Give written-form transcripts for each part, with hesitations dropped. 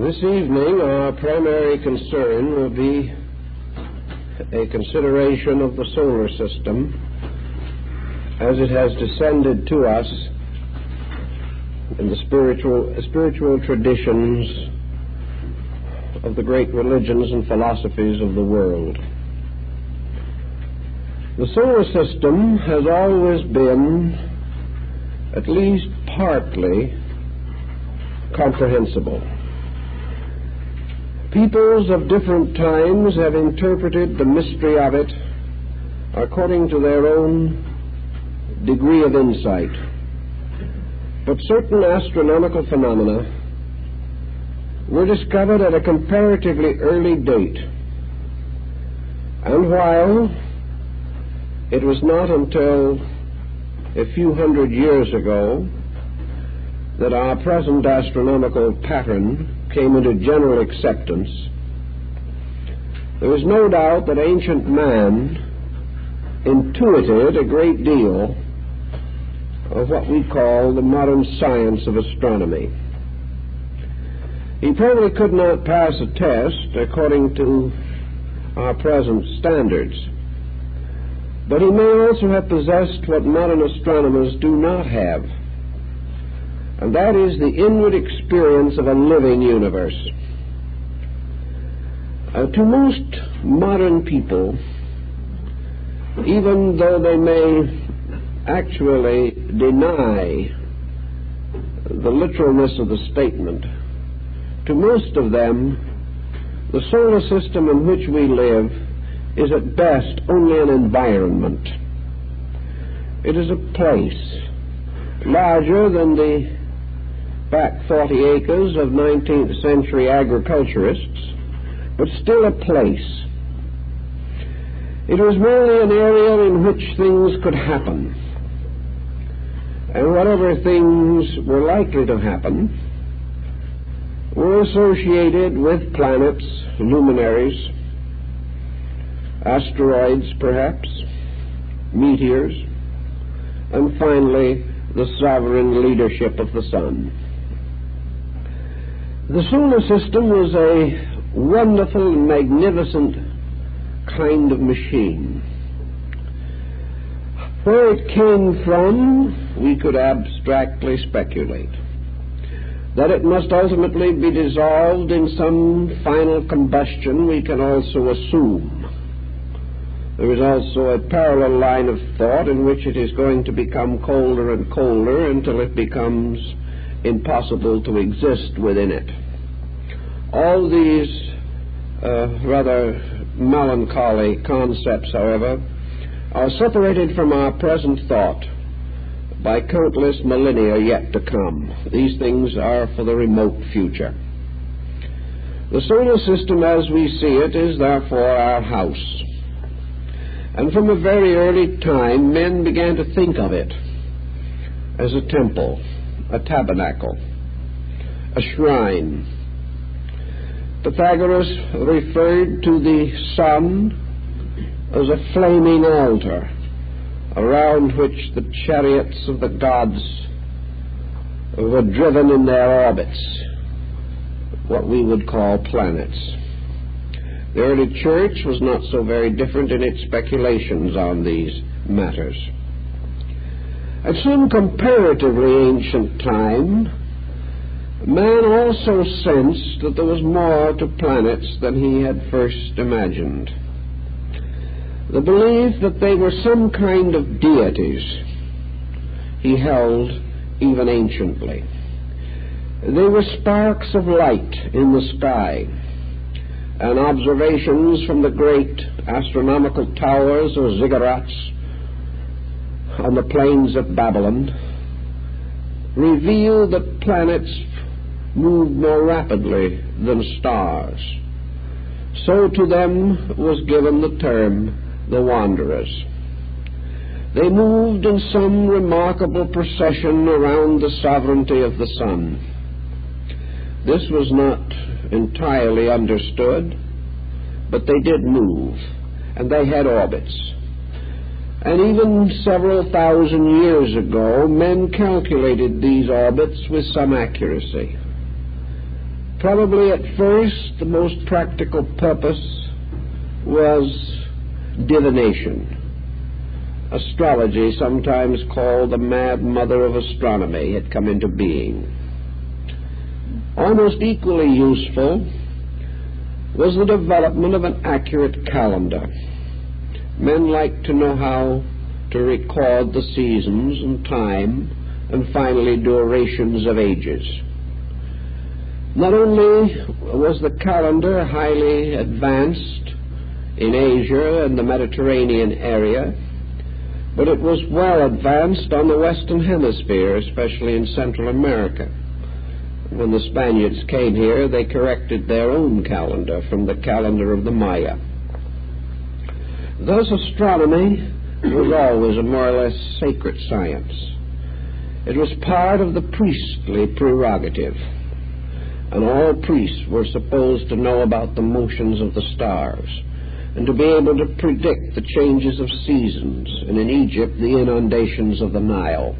This evening, our primary concern will be a consideration of the solar system as it has descended to us in the spiritual traditions of the great religions and philosophies of the world. The solar system has always been, at least partly, comprehensible. Peoples of different times have interpreted the mystery of it according to their own degree of insight. But certain astronomical phenomena were discovered at a comparatively early date, and while it was not until a few hundred years ago that our present astronomical pattern came into general acceptance, there is no doubt that ancient man intuited a great deal of what we call the modern science of astronomy. He probably could not pass a test according to our present standards, but he may also have possessed what modern astronomers do not have, and that is the inward experience of a living universe. To most modern people, even though they may actually deny the literalness of the statement, to most of them, the solar system in which we live is at best only an environment. It is a place larger than the back 40 acres of 19th century agriculturists, but still a place. It was merely an area in which things could happen, and whatever things were likely to happen were associated with planets, luminaries, asteroids perhaps, meteors, and finally the sovereign leadership of the sun. The solar system was a wonderful, magnificent kind of machine. Where it came from, we could abstractly speculate. That it must ultimately be dissolved in some final combustion, we can also assume. There is also a parallel line of thought in which it is going to become colder and colder until it becomes impossible to exist within it. All these rather melancholy concepts, however, are separated from our present thought by countless millennia yet to come. These things are for the remote future. The solar system as we see it is therefore our house. And from a very early time, men began to think of it as a temple, a tabernacle, a shrine. Pythagoras referred to the sun as a flaming altar around which the chariots of the gods were driven in their orbits, what we would call planets. The early church was not so very different in its speculations on these matters. At some comparatively ancient time, man also sensed that there was more to planets than he had first imagined. The belief that they were some kind of deities he held even anciently. They were sparks of light in the sky, and observations from the great astronomical towers or ziggurats on the plains of Babylon reveal that planets moved more rapidly than stars. So to them was given the term the wanderers. They moved in some remarkable procession around the sovereignty of the sun. This was not entirely understood, but they did move, and they had orbits. And even several thousand years ago, men calculated these orbits with some accuracy. Probably at first the most practical purpose was divination. Astrology, sometimes called the mad mother of astronomy, had come into being. Almost equally useful was the development of an accurate calendar. Men liked to know how to record the seasons and time, and finally durations of ages. Not only was the calendar highly advanced in Asia and the Mediterranean area, but it was well advanced on the Western Hemisphere, especially in Central America. When the Spaniards came here, they corrected their own calendar from the calendar of the Maya. Thus, astronomy was always a more or less sacred science. It was part of the priestly prerogative, and all priests were supposed to know about the motions of the stars and to be able to predict the changes of seasons, and in Egypt, the inundations of the Nile.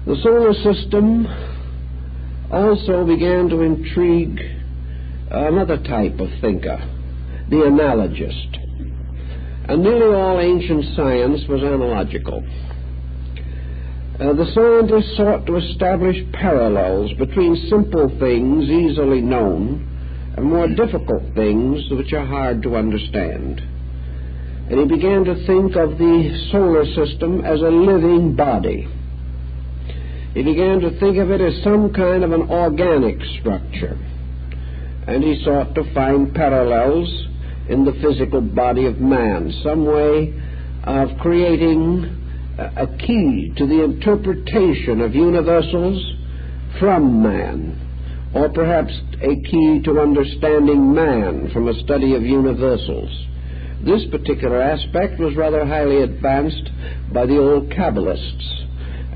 The solar system also began to intrigue another type of thinker, the analogist. And nearly all ancient science was analogical. The scientists sought to establish parallels between simple things easily known and more difficult things which are hard to understand. And he began to think of the solar system as a living body. He began to think of it as some kind of an organic structure, and he sought to find parallels in the physical body of man, some way of creating a key to the interpretation of universals from man, or perhaps a key to understanding man from a study of universals. This particular aspect was rather highly advanced by the old Kabbalists,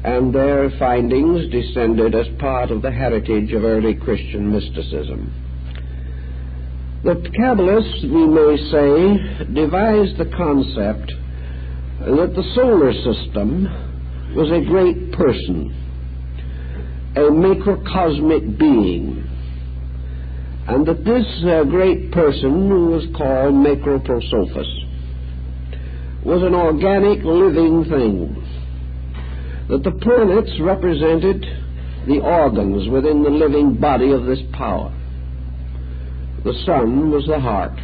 and their findings descended as part of the heritage of early Christian mysticism. The Kabbalists, we may say, devised the concept that the solar system was a great person, a macrocosmic being, and that this great person, who was called Macroprosophus, was an organic living thing, that the planets represented the organs within the living body of this power. The sun was the heart.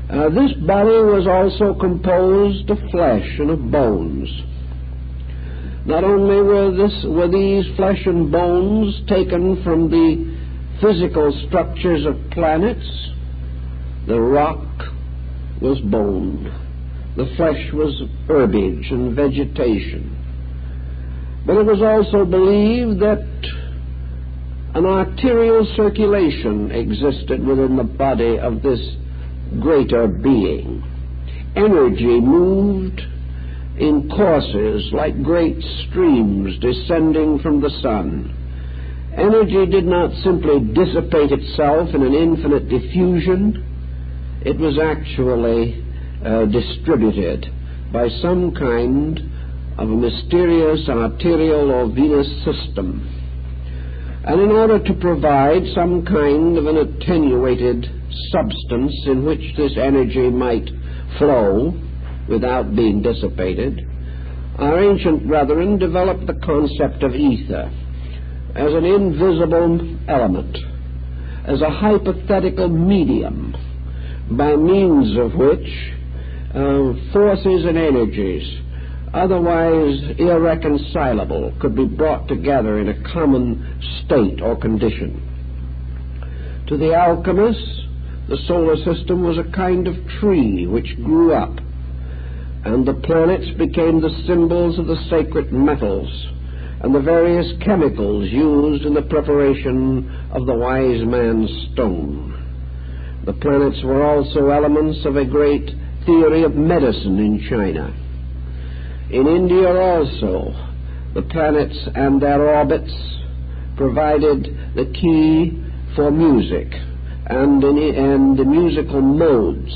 This body was also composed of flesh and of bones. Not only were these flesh and bones taken from the physical structures of planets, the rock was bone, the flesh was herbage and vegetation. But it was also believed that an arterial circulation existed within the body of this greater being. Energy moved in courses like great streams descending from the sun. Energy did not simply dissipate itself in an infinite diffusion. It was actually distributed by some kind of a mysterious arterial or venous system. And in order to provide some kind of an attenuated substance in which this energy might flow without being dissipated, our ancient brethren developed the concept of ether as an invisible element, as a hypothetical medium by means of which forces and energies otherwise irreconcilable could be brought together in a common state or condition. To the alchemists, the solar system was a kind of tree which grew up, and the planets became the symbols of the sacred metals and the various chemicals used in the preparation of the wise man's stone. The planets were also elements of a great theory of medicine in China. In India also, the planets and their orbits provided the key for music and the musical modes.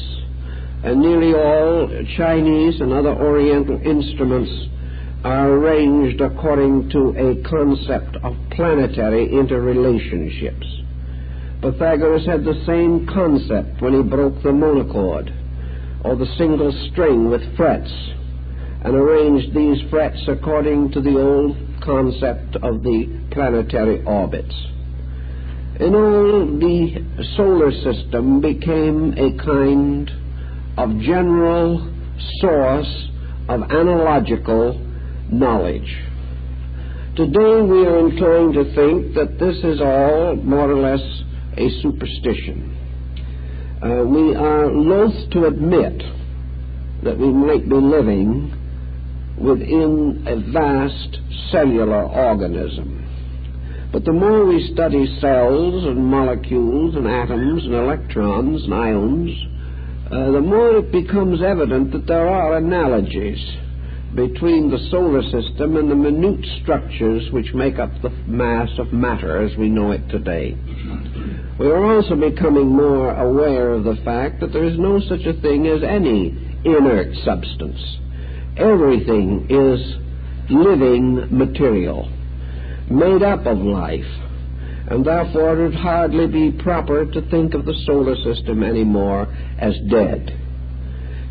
And nearly all Chinese and other Oriental instruments are arranged according to a concept of planetary interrelationships. Pythagoras had the same concept when he broke the monochord, or the single string with frets, and arranged these frets according to the old concept of the planetary orbits. In all, the solar system became a kind of general source of analogical knowledge. Today we are inclined to think that this is all more or less a superstition. We are loath to admit that we might be living within a vast cellular organism. But the more we study cells and molecules and atoms and electrons and ions, the more it becomes evident that there are analogies between the solar system and the minute structures which make up the mass of matter as we know it today. We are also becoming more aware of the fact that there is no such a thing as any inert substance. Everything is living material, made up of life, and therefore it would hardly be proper to think of the solar system anymore as dead.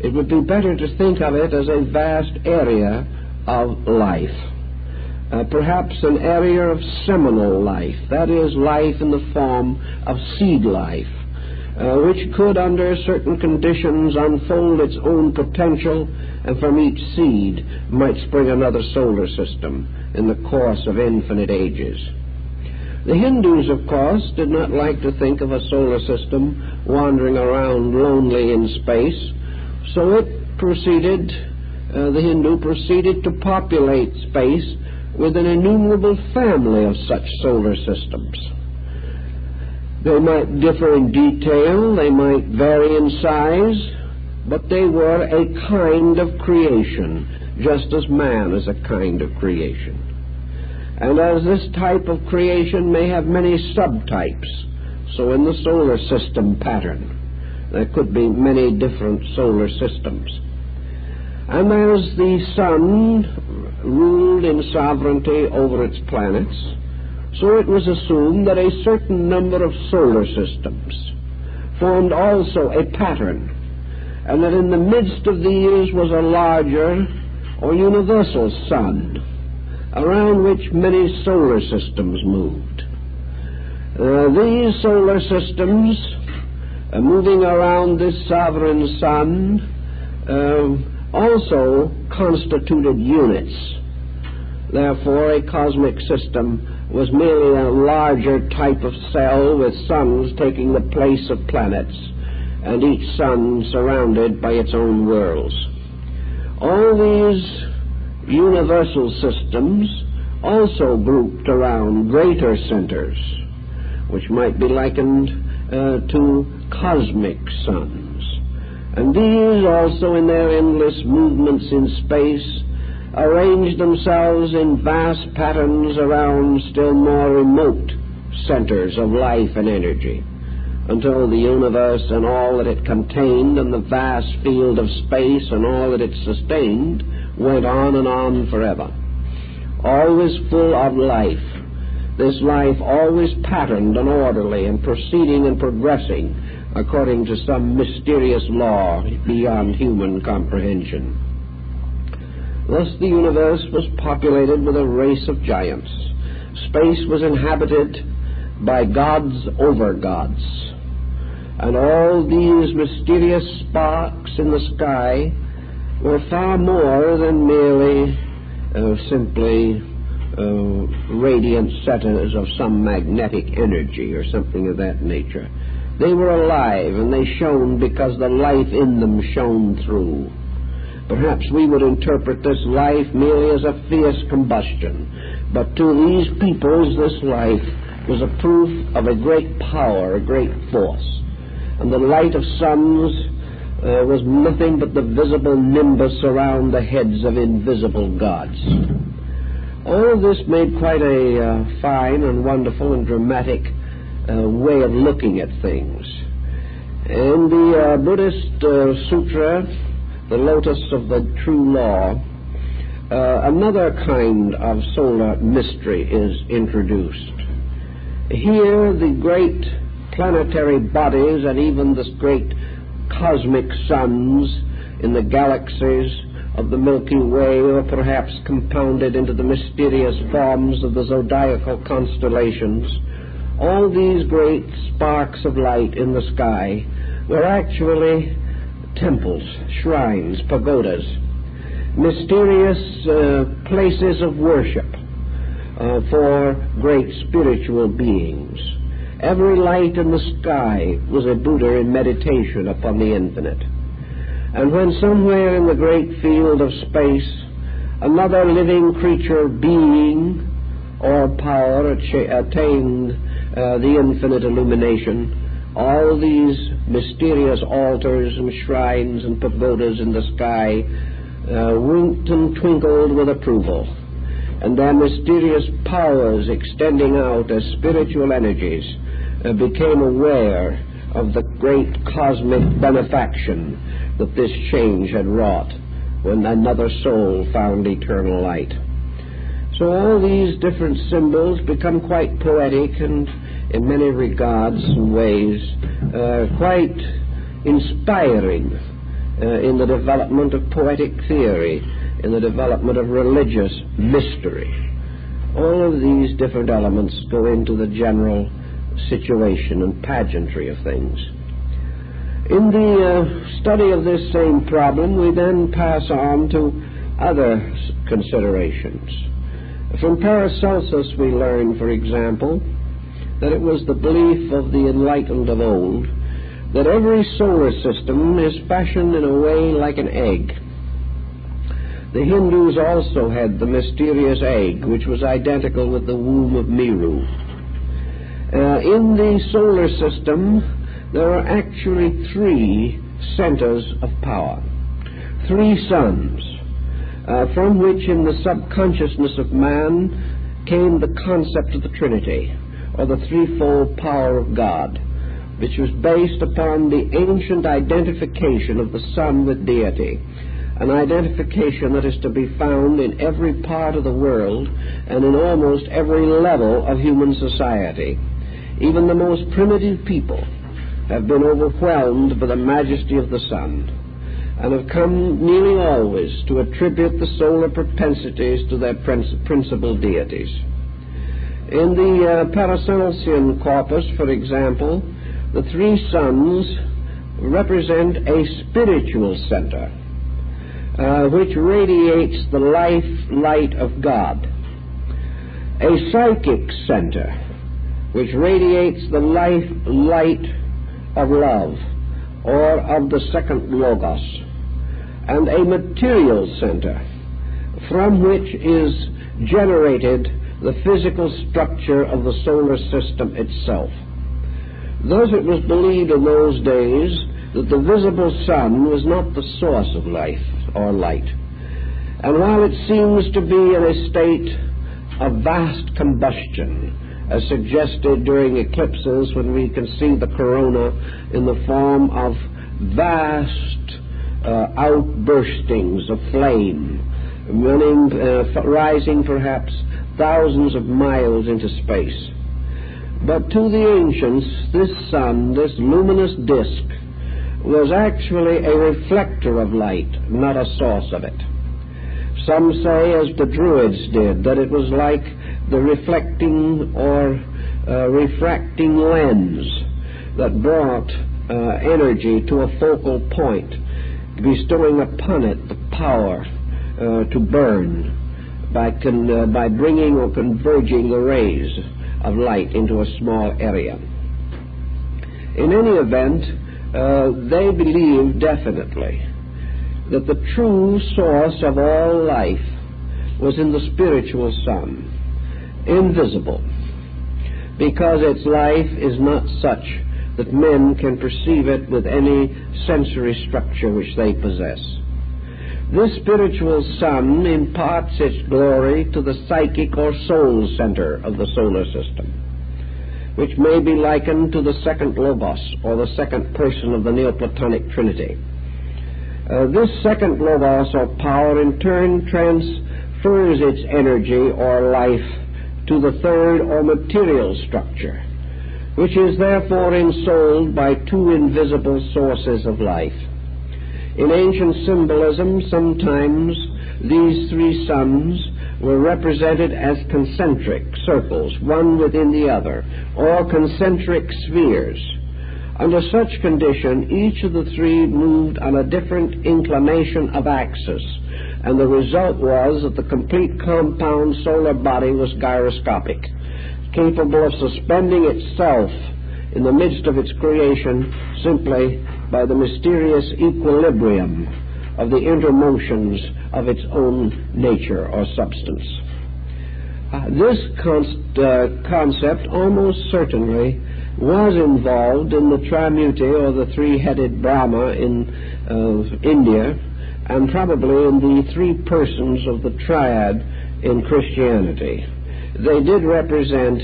It would be better to think of it as a vast area of life, perhaps an area of seminal life, that is, life in the form of seed life, which could, under certain conditions, unfold its own potential, and from each seed might spring another solar system in the course of infinite ages. The Hindus, of course, did not like to think of a solar system wandering around lonely in space, so the Hindu proceeded to populate space with an innumerable family of such solar systems. They might differ in detail, they might vary in size, but they were a kind of creation, just as man is a kind of creation. And as this type of creation may have many subtypes, so in the solar system pattern, there could be many different solar systems. And as the sun ruled in sovereignty over its planets, so it was assumed that a certain number of solar systems formed also a pattern, and that in the midst of these was a larger or universal sun, around which many solar systems moved. These solar systems, moving around this sovereign sun, also constituted units. Therefore, a cosmic system was merely a larger type of cell with suns taking the place of planets, and each sun surrounded by its own worlds. All these universal systems also grouped around greater centers, which might be likened to cosmic suns. And these also, in their endless movements in space, arranged themselves in vast patterns around still more remote centers of life and energy, until the universe and all that it contained and the vast field of space and all that it sustained went on and on forever, always full of life, this life always patterned and orderly and proceeding and progressing according to some mysterious law beyond human comprehension. Thus the universe was populated with a race of giants. Space was inhabited by gods over gods, and all these mysterious sparks in the sky were far more than merely simply radiant centers of some magnetic energy or something of that nature. They were alive, and they shone because the life in them shone through. Perhaps we would interpret this life merely as a fierce combustion, but to these peoples this life was a proof of a great power, a great force. And the light of suns was nothing but the visible nimbus around the heads of invisible gods. All of this made quite a fine and wonderful and dramatic way of looking at things. In the Buddhist sutra, the Lotus of the True Law, another kind of solar mystery is introduced. Here the great planetary bodies and even the great cosmic suns in the galaxies of the Milky Way, or perhaps compounded into the mysterious forms of the zodiacal constellations, all these great sparks of light in the sky were actually temples, shrines, pagodas, mysterious places of worship for great spiritual beings. Every light in the sky was a Buddha in meditation upon the infinite. And when somewhere in the great field of space another living creature, being, or power attained the infinite illumination, all these mysterious altars and shrines and pagodas in the sky winked and twinkled with approval, and their mysterious powers extending out as spiritual energies became aware of the great cosmic benefaction that this change had wrought when another soul found eternal light. So all these different symbols become quite poetic and, in many regards and ways, quite inspiring in the development of poetic theory, in the development of religious mystery. All of these different elements go into the general situation and pageantry of things. In the study of this same problem, we then pass on to other considerations. From Paracelsus we learn, for example, that it was the belief of the enlightened of old that every solar system is fashioned in a way like an egg. The Hindus also had the mysterious egg, which was identical with the womb of Meru. In the solar system, there are actually three centers of power, three suns, from which in the subconsciousness of man came the concept of the Trinity, or the threefold power of God, which was based upon the ancient identification of the Son with deity, an identification that is to be found in every part of the world and in almost every level of human society. Even the most primitive people have been overwhelmed by the majesty of the sun, and have come nearly always to attribute the solar propensities to their principal deities. In the Paracelsian corpus, for example, the three suns represent a spiritual center, which radiates the light of God, a psychic center, which radiates the light of love, or of the second logos, and a material center from which is generated the physical structure of the solar system itself. Thus it was believed in those days that the visible sun was not the source of life or light. And while it seems to be in a state of vast combustion, as suggested during eclipses when we can see the corona in the form of vast outburstings of flame, rising perhaps thousands of miles into space. But to the ancients, this sun, this luminous disk, was actually a reflector of light, not a source of it. Some say, as the Druids did, that it was like the reflecting or refracting lens that brought energy to a focal point, bestowing upon it the power to burn by bringing or converging the rays of light into a small area. In any event, they believed definitely that the true source of all life was in the spiritual sun, invisible, because its life is not such that men can perceive it with any sensory structure which they possess. This spiritual sun imparts its glory to the psychic or soul center of the solar system, which may be likened to the second logos, or the second person of the Neoplatonic Trinity. This second logos, or power, in turn transfers its energy or life to the third or material structure, which is therefore ensouled by two invisible sources of life. In ancient symbolism, sometimes these three suns were represented as concentric circles, one within the other, or concentric spheres. Under such condition, each of the three moved on a different inclination of axis, and the result was that the complete compound solar body was gyroscopic, capable of suspending itself in the midst of its creation simply by the mysterious equilibrium of the intermotions of its own nature or substance. This concept almost certainly was involved in the Trimuti, or the three-headed Brahma in India, and probably in the three persons of the triad in Christianity. They did represent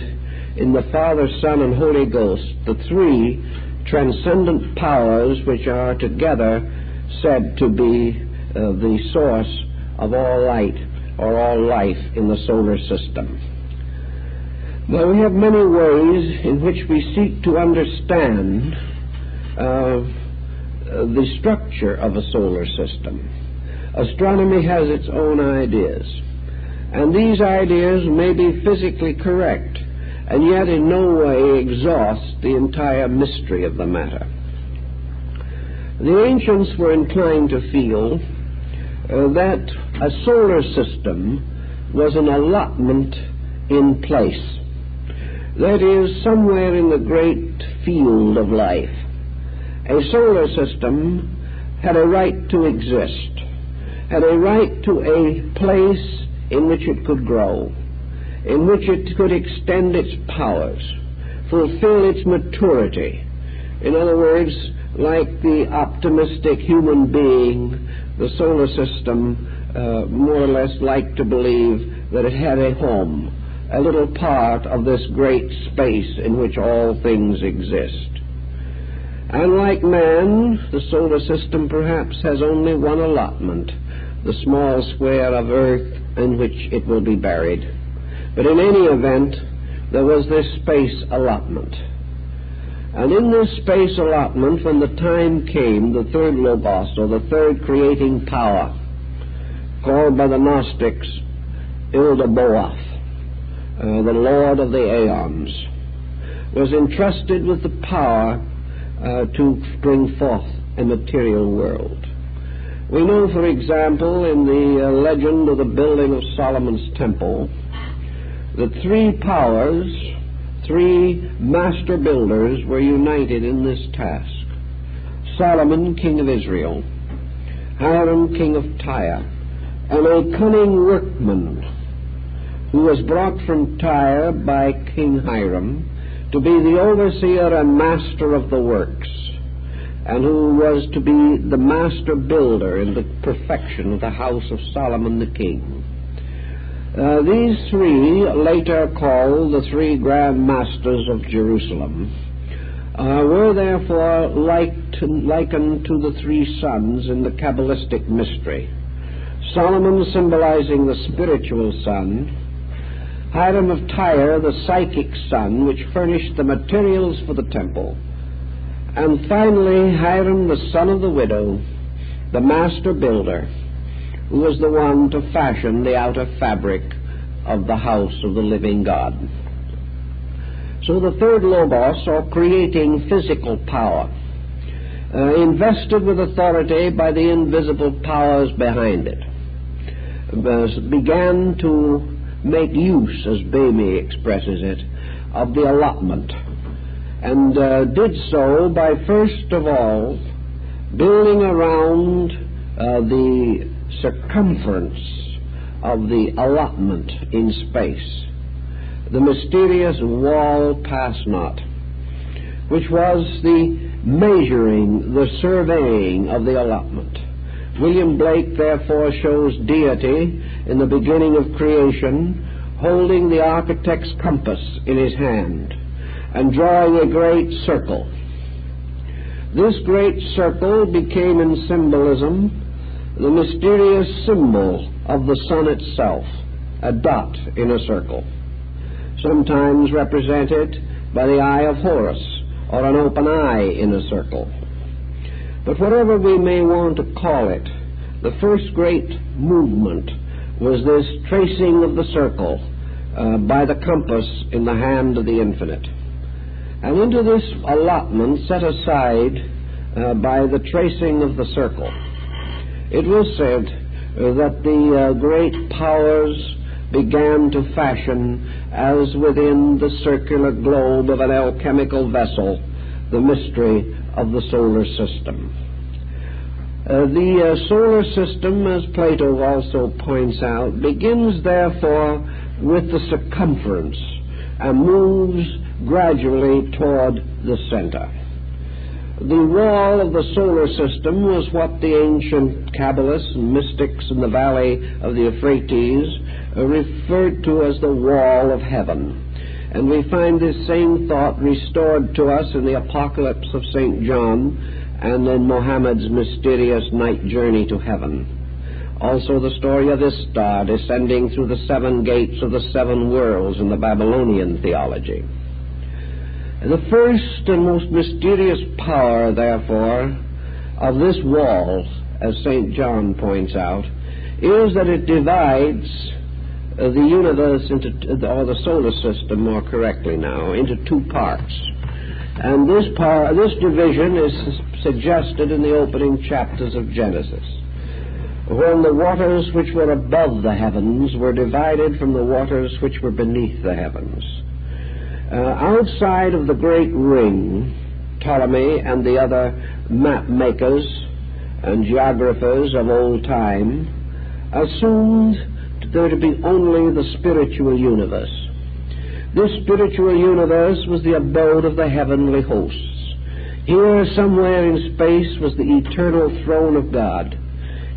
in the Father, Son, and Holy Ghost the three transcendent powers which are together said to be the source of all light or all life in the solar system. Now, we have many ways in which we seek to understand the structure of a solar system. Astronomy has its own ideas, and these ideas may be physically correct, and yet in no way exhaust the entire mystery of the matter. The ancients were inclined to feel that a solar system was an allotment in place. That is, somewhere in the great field of life, a solar system had a right to exist, had a right to a place in which it could grow, in which it could extend its powers, fulfill its maturity. In other words, like the optimistic human being, the solar system more or less liked to believe that it had a home, a little part of this great space in which all things exist. And like man, the solar system perhaps has only one allotment, the small square of earth in which it will be buried. But in any event, there was this space allotment. And in this space allotment, when the time came, the third Logos, or the third creating power, called by the Gnostics Ildaboath, the Lord of the Aeons, was entrusted with the power to bring forth a material world. We know, for example, in the legend of the building of Solomon's temple, that three powers, three master builders, were united in this task. Solomon, king of Israel, Hiram, king of Tyre, and a cunning workman who was brought from Tyre by King Hiram to be the overseer and master of the works, and who was to be the master builder in the perfection of the house of Solomon the king. These three, later called the three grand masters of Jerusalem, were therefore likened to the three suns in the Kabbalistic mystery. Solomon symbolizing the spiritual sun, Hiram of Tyre the psychic sun, which furnished the materials for the temple, and finally Hiram the son of the widow, the master builder, who was the one to fashion the outer fabric of the house of the living God. So the third Logos, or creating physical power, invested with authority by the invisible powers behind it, began to make use, as Bamy expresses it, of the allotment, and did so by first of all building around the circumference of the allotment in space the mysterious wall pass not, which was the measuring, the surveying of the allotment. William Blake therefore shows deity in the beginning of creation holding the architect's compass in his hand and drawing a great circle. This great circle became in symbolism the mysterious symbol of the sun itself, a dot in a circle, sometimes represented by the eye of Horus, or an open eye in a circle. But whatever we may want to call it, the first great movement was this tracing of the circle by the compass in the hand of the infinite. And into this allotment set aside by the tracing of the circle, it was said that the great powers began to fashion, as within the circular globe of an alchemical vessel, the mystery of the solar system. The solar system, as Plato also points out, begins therefore with the circumference and moves gradually toward the center. The wall of the solar system was what the ancient Kabbalists and mystics in the valley of the Euphrates referred to as the wall of heaven. And we find this same thought restored to us in the Apocalypse of St. John and in Mohammed's mysterious night journey to heaven. Also the story of Istar descending through the 7 gates of the 7 worlds in the Babylonian theology. The first and most mysterious power, therefore, of this wall, as St. John points out, is that it divides the universe into, or the solar system more correctly now, into 2 parts. And this division is suggested in the opening chapters of Genesis, when the waters which were above the heavens were divided from the waters which were beneath the heavens. Outside of the great ring, Ptolemy and the other map makers and geographers of old time assumed there to be only the spiritual universe. This spiritual universe was the abode of the heavenly hosts. Here, somewhere in space, was the eternal throne of God.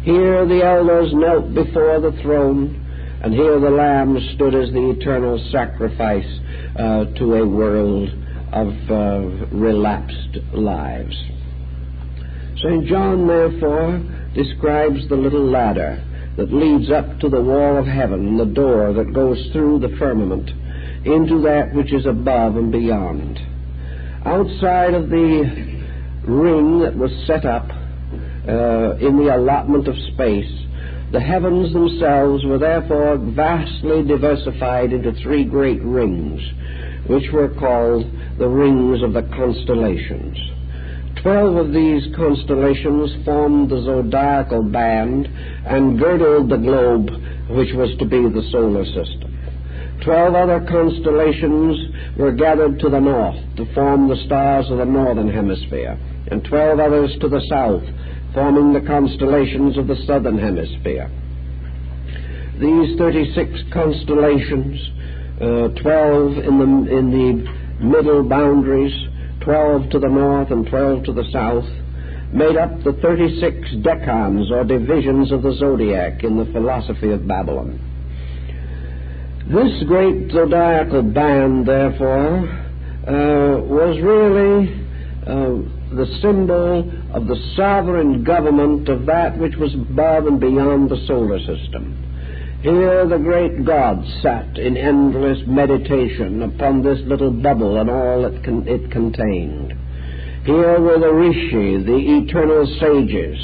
Here the elders knelt before the throne, and here the Lamb stood as the eternal sacrifice to a world of relapsed lives. St. John, therefore, describes the little ladder that leads up to the wall of heaven, the door that goes through the firmament into that which is above and beyond. Outside of the ring that was set up in the allotment of space, the heavens themselves were therefore vastly diversified into 3 great rings, which were called the rings of the constellations. 12 of these constellations formed the zodiacal band and girdled the globe, which was to be the solar system. 12 other constellations were gathered to the north to form the stars of the northern hemisphere, and 12 others to the south, forming the constellations of the southern hemisphere. These 36 constellations, 12 in the middle boundaries, 12 to the north and 12 to the south, made up the 36 decans or divisions of the zodiac in the philosophy of Babylon. This great zodiacal band, therefore, was really the symbol of the sovereign government of that which was above and beyond the solar system. Here the great gods sat in endless meditation upon this little bubble and all it contained. Here were the Rishi, the eternal sages,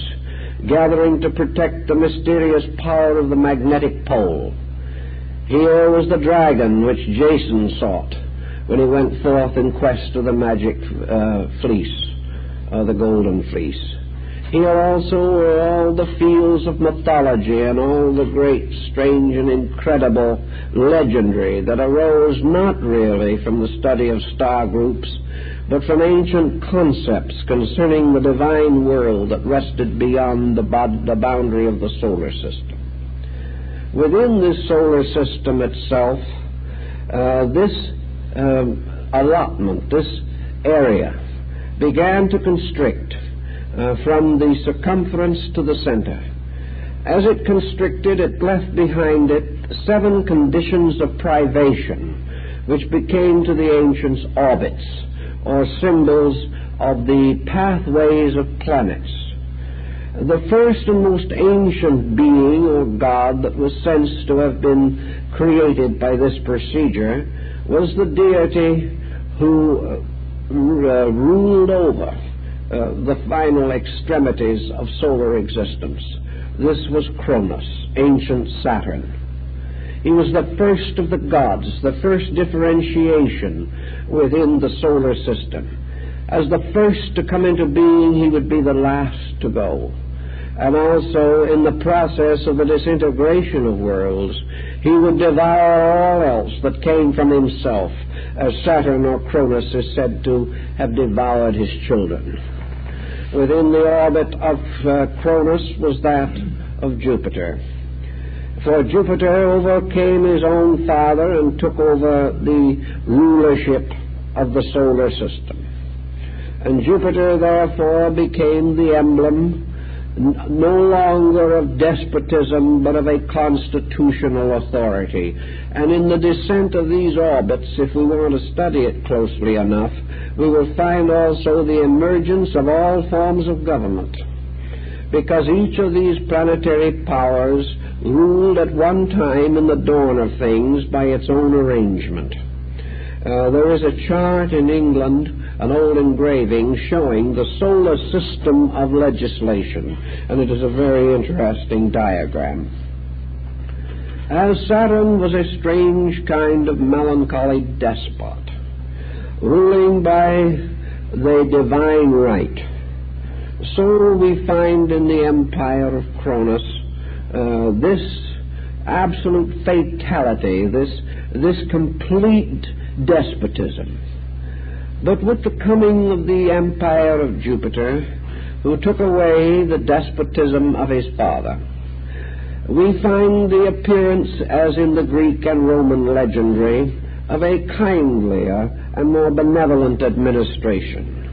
gathering to protect the mysterious power of the magnetic pole. Here was the dragon which Jason sought when he went forth in quest of the magic fleece, the golden fleece. Here also were all the fields of mythology and all the great, strange, and incredible legendary that arose not really from the study of star groups, but from ancient concepts concerning the divine world that rested beyond the boundary of the solar system. Within this solar system itself, this allotment, this area, began to constrict from the circumference to the center. As it constricted, it left behind it 7 conditions of privation, which became to the ancients orbits, or symbols of the pathways of planets. The first and most ancient being or god that was sensed to have been created by this procedure was the deity who ruled over the final extremities of solar existence. This was Cronus, ancient Saturn. He was the first of the gods, the first differentiation within the solar system. As the first to come into being, he would be the last to go. And also, in the process of the disintegration of worlds, he would devour all else that came from himself, as Saturn or Cronus is said to have devoured his children. Within the orbit of Cronus was that of Jupiter. For Jupiter overcame his own father and took over the rulership of the solar system. And Jupiter, therefore, became the emblem no longer of despotism, but of a constitutional authority. And in the descent of these orbits, if we want to study it closely enough, we will find also the emergence of all forms of government, because each of these planetary powers ruled at one time in the dawn of things by its own arrangement. There is a chart in England, an old engraving, showing the solar system of legislation, and it is a very interesting diagram. As Saturn was a strange kind of melancholy despot, ruling by the divine right, so we find in the empire of Cronus this absolute fatality, this complete despotism. But with the coming of the empire of Jupiter, who took away the despotism of his father, we find the appearance, as in the Greek and Roman legendary, of a kindlier and more benevolent administration.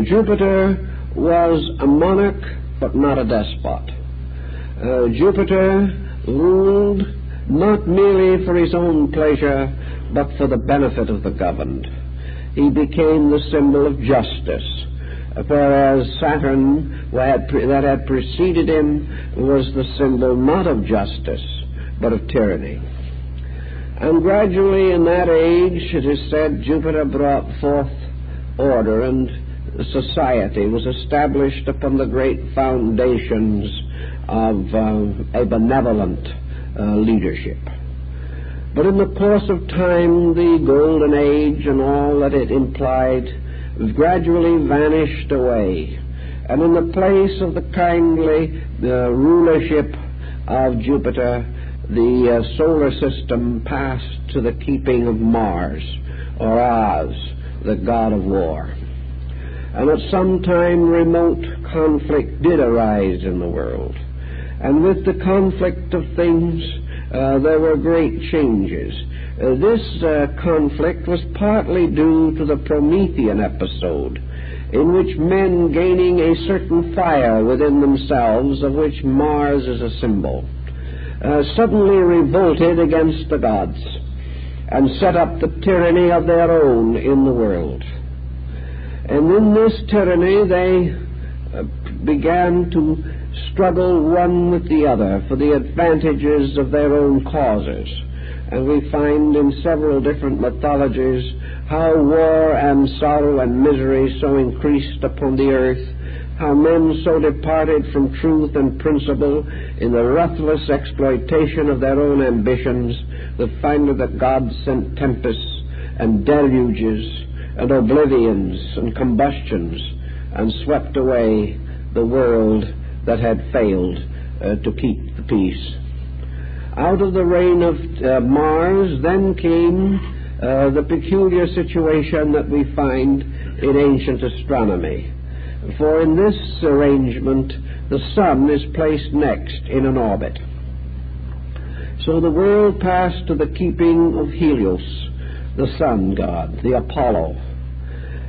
Jupiter was a monarch, but not a despot. Jupiter ruled not merely for his own pleasure, but for the benefit of the governed. He became the symbol of justice, whereas Saturn, that had preceded him, was the symbol not of justice, but of tyranny. And gradually in that age, it is said, Jupiter brought forth order, and society was established upon the great foundations of a benevolent leadership. But in the course of time, the Golden Age and all that it implied gradually vanished away. And in the place of the kindly rulership of Jupiter, the solar system passed to the keeping of Mars, or Oz, the god of war. And at some time remote conflict did arise in the world. And with the conflict of things, there were great changes. This conflict was partly due to the Promethean episode, in which men, gaining a certain fire within themselves, of which Mars is a symbol, suddenly revolted against the gods and set up the tyranny of their own in the world. And in this tyranny they began to struggle one with the other for the advantages of their own causes. And we find in several different mythologies how war and sorrow and misery so increased upon the earth, how men so departed from truth and principle in the ruthless exploitation of their own ambitions, that finally that God sent tempests and deluges and oblivions and combustions and swept away the world that had failed to keep the peace. Out of the reign of Mars then came the peculiar situation that we find in ancient astronomy. For in this arrangement, the sun is placed next in an orbit. So the world passed to the keeping of Helios, the sun god, the Apollo.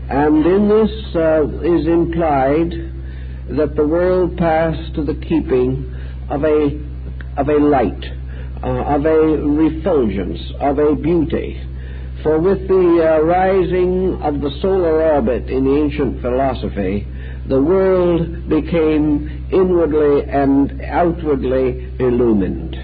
And in this is implied that the world passed to the keeping of a light, of a refulgence, of a beauty. For with the rising of the solar orbit in the ancient philosophy, the world became inwardly and outwardly illumined.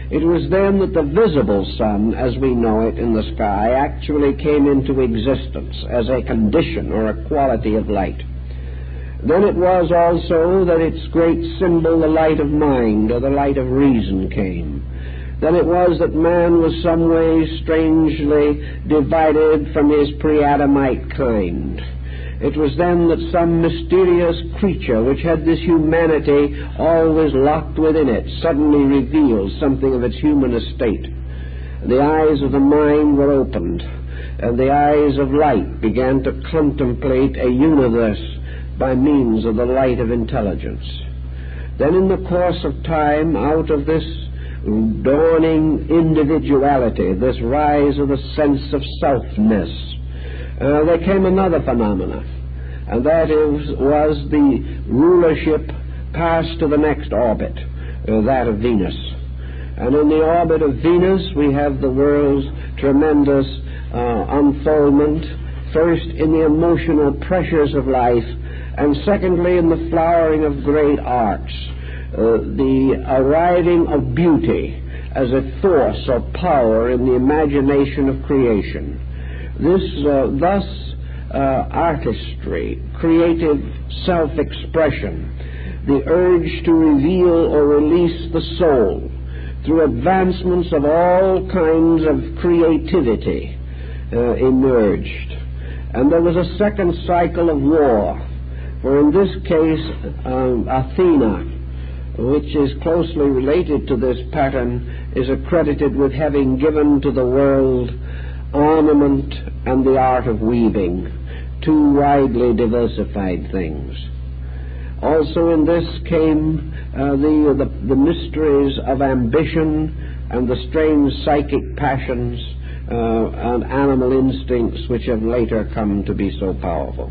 It was then that the visible sun, as we know it in the sky, actually came into existence as a condition or a quality of light. Then it was also that its great symbol, the light of mind, or the light of reason, came. Then it was that man was some way strangely divided from his pre-Adamite kind. It was then that some mysterious creature which had this humanity always locked within it suddenly revealed something of its human estate. The eyes of the mind were opened, and the eyes of light began to contemplate a universe by means of the light of intelligence. Then in the course of time, out of this dawning individuality, this rise of the sense of selfness, there came another phenomena, and that was the rulership passed to the next orbit, that of Venus. And in the orbit of Venus we have the world's tremendous unfoldment, first in the emotional pressures of life, and secondly in the flowering of great arts, the arriving of beauty as a force or power in the imagination of creation. Thus artistry, creative self-expression, the urge to reveal or release the soul through advancements of all kinds of creativity emerged. And there was a second cycle of war, for in this case Athena, which is closely related to this pattern, is accredited with having given to the world ornament and the art of weaving, two widely diversified things. Also in this came the mysteries of ambition and the strange psychic passions and animal instincts which have later come to be so powerful.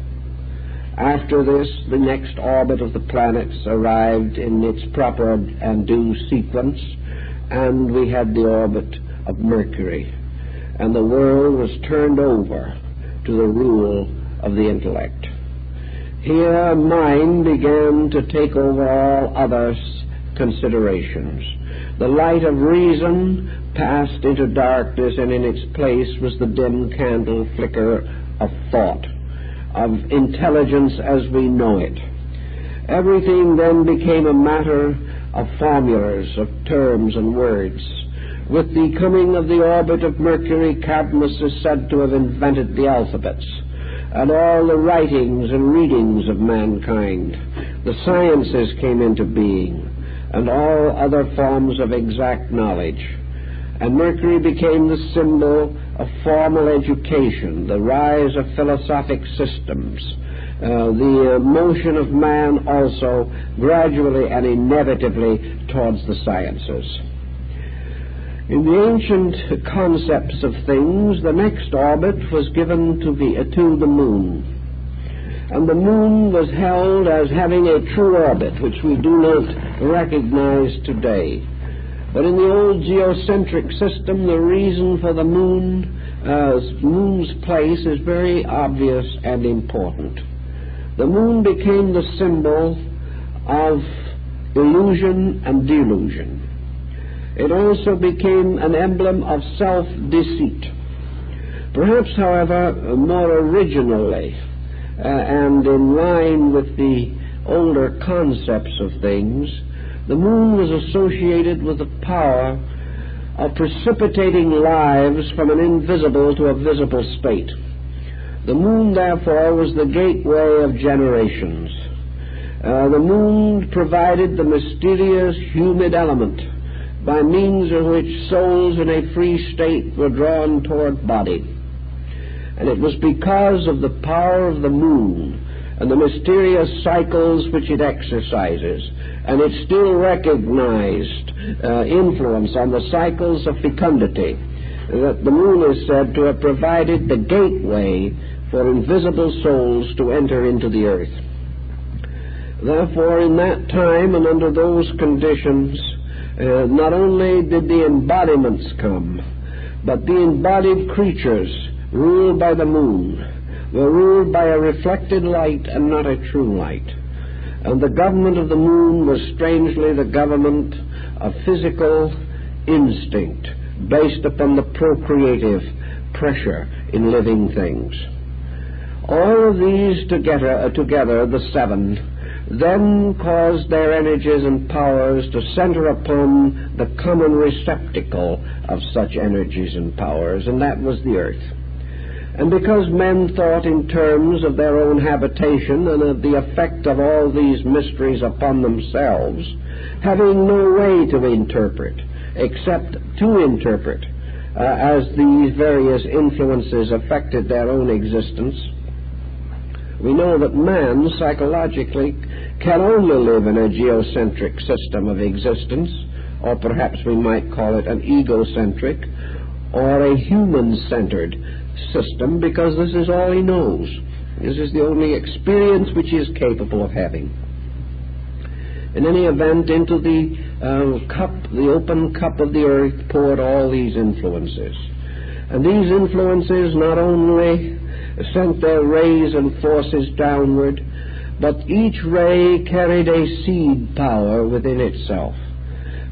After this, the next orbit of the planets arrived in its proper and due sequence, and we had the orbit of Mercury, and the world was turned over to the rule of the intellect. Here mind began to take over all other considerations. The light of reason passed into darkness, and in its place was the dim candle flicker of thought, of intelligence as we know it. Everything then became a matter of formulas, of terms and words. With the coming of the orbit of Mercury, Cadmus is said to have invented the alphabets, and all the writings and readings of mankind. The sciences came into being, and all other forms of exact knowledge. And Mercury became the symbol of formal education, the rise of philosophic systems, the motion of man also gradually and inevitably towards the sciences. In the ancient concepts of things, the next orbit was given to the moon. And the moon was held as having a true orbit, which we do not recognize today. But in the old geocentric system, the reason for the moon's place is very obvious and important. The moon became the symbol of illusion and delusion. It also became an emblem of self-deceit. Perhaps, however, more originally and in line with the older concepts of things, the moon was associated with the power of precipitating lives from an invisible to a visible state. The moon, therefore, was the gateway of generations. The moon provided the mysterious humid element by means of which souls in a free state were drawn toward body. And it was because of the power of the moon and the mysterious cycles which it exercises, and its still recognized influence on the cycles of fecundity, that the moon is said to have provided the gateway for invisible souls to enter into the earth. Therefore, in that time and under those conditions, not only did the embodiments come, but the embodied creatures ruled by the moon were ruled by a reflected light and not a true light. And the government of the moon was strangely the government of physical instinct based upon the procreative pressure in living things. All of these together, the seven, then caused their energies and powers to center upon the common receptacle of such energies and powers, and that was the earth. And because men thought in terms of their own habitation and of the effect of all these mysteries upon themselves, having no way to interpret, except to interpret, as these various influences affected their own existence, we know that man psychologically can only live in a geocentric system of existence, or perhaps we might call it an egocentric or a human-centered system, because this is all he knows. This is the only experience which he is capable of having. In any event, into the open cup of the earth poured all these influences. And these influences not only sent their rays and forces downward, but each ray carried a seed power within itself.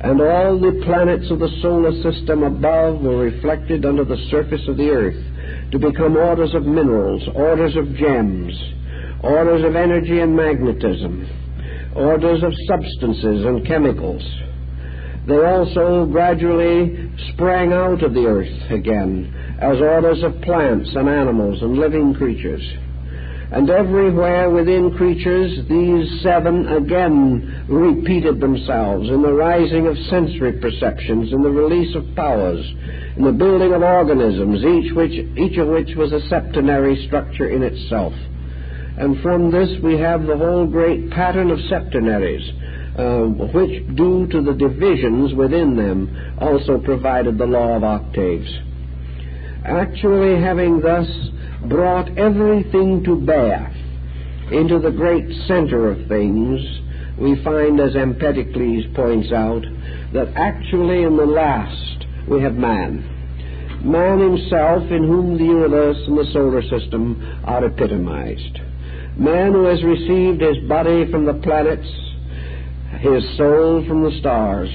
And all the planets of the solar system above were reflected under the surface of the earth to become orders of minerals, orders of gems, orders of energy and magnetism, orders of substances and chemicals. They also gradually sprang out of the earth again as orders of plants and animals and living creatures. And everywhere within creatures, these seven again repeated themselves in the rising of sensory perceptions, in the release of powers, in the building of organisms, each of which was a septenary structure in itself. And from this we have the whole great pattern of septenaries, which, due to the divisions within them, also provided the law of octaves. Actually, having thus brought everything to bear into the great center of things, we find, as Empedocles points out, that actually in the last we have man. Man himself, in whom the universe and the solar system are epitomized. Man who has received his body from the planets, his soul from the stars.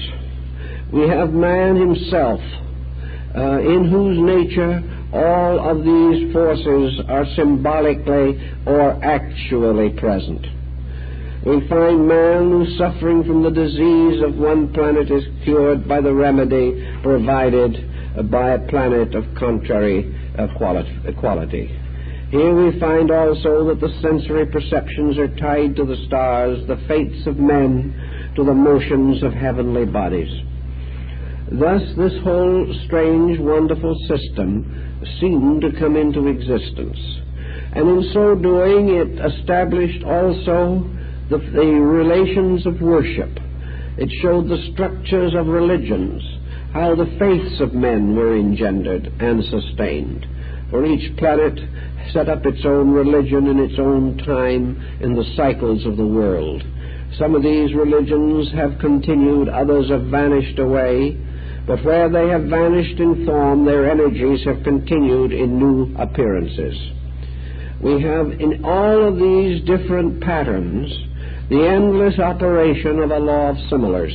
We have man himself, in whose nature all of these forces are symbolically or actually present. We find man who, suffering from the disease of one planet, is cured by the remedy provided by a planet of contrary quality. Here we find also that the sensory perceptions are tied to the stars, the fates of men to the motions of heavenly bodies. Thus this whole strange, wonderful system seemed to come into existence. And in so doing, it established also the relations of worship. It showed the structures of religions, how the faiths of men were engendered and sustained. For each planet set up its own religion in its own time in the cycles of the world. Some of these religions have continued, others have vanished away, but where they have vanished in form, their energies have continued in new appearances. We have in all of these different patterns the endless operation of a law of similars,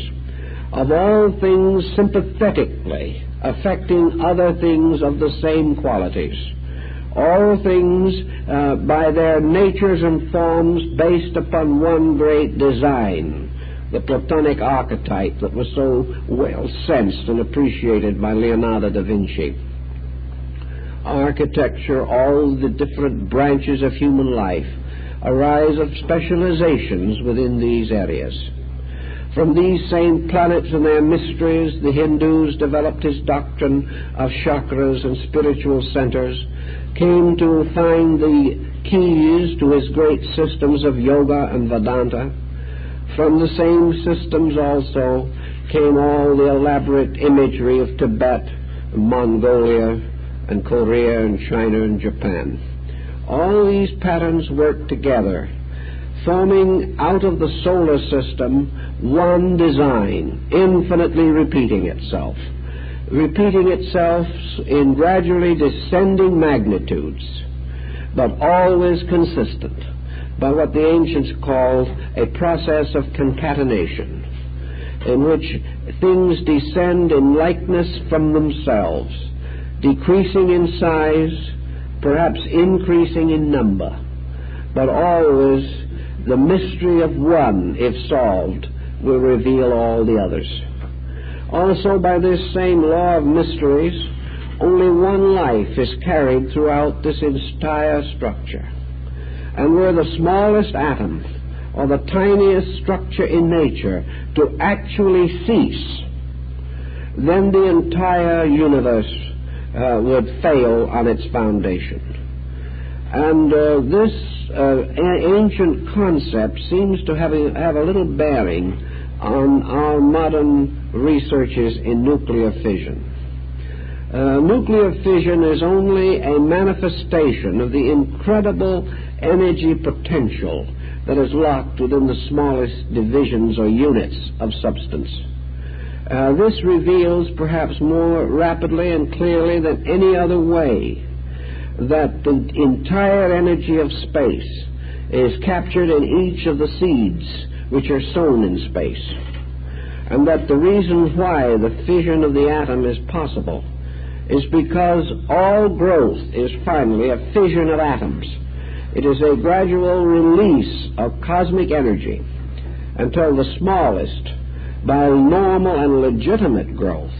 of all things sympathetically affecting other things of the same qualities, all things by their natures and forms based upon one great design, the Platonic archetype that was so well sensed and appreciated by Leonardo da Vinci. Architecture, all the different branches of human life, arise of specializations within these areas. From these same planets and their mysteries, the Hindus developed his doctrine of chakras and spiritual centers, came to find the keys to his great systems of yoga and Vedanta. From the same systems also came all the elaborate imagery of Tibet, Mongolia, and Korea, and China, and Japan. All these patterns work together, forming out of the solar system one design, infinitely repeating itself in gradually descending magnitudes, but always consistent. by what the ancients called a process of concatenation, in which things descend in likeness from themselves, decreasing in size, perhaps increasing in number, but always the mystery of one, if solved, will reveal all the others. Also, by this same law of mysteries, only one life is carried throughout this entire structure. And were the smallest atom or the tiniest structure in nature to actually cease, then the entire universe would fail on its foundation. And this ancient concept seems to have a little bearing on our modern researches in nuclear fission. Nuclear fission is only a manifestation of the incredible energy potential that is locked within the smallest divisions or units of substance. This reveals perhaps more rapidly and clearly than any other way that the entire energy of space is captured in each of the seeds which are sown in space, and that the reason why the fission of the atom is possible is because all growth is finally a fission of atoms. It is a gradual release of cosmic energy until the smallest, by normal and legitimate growth,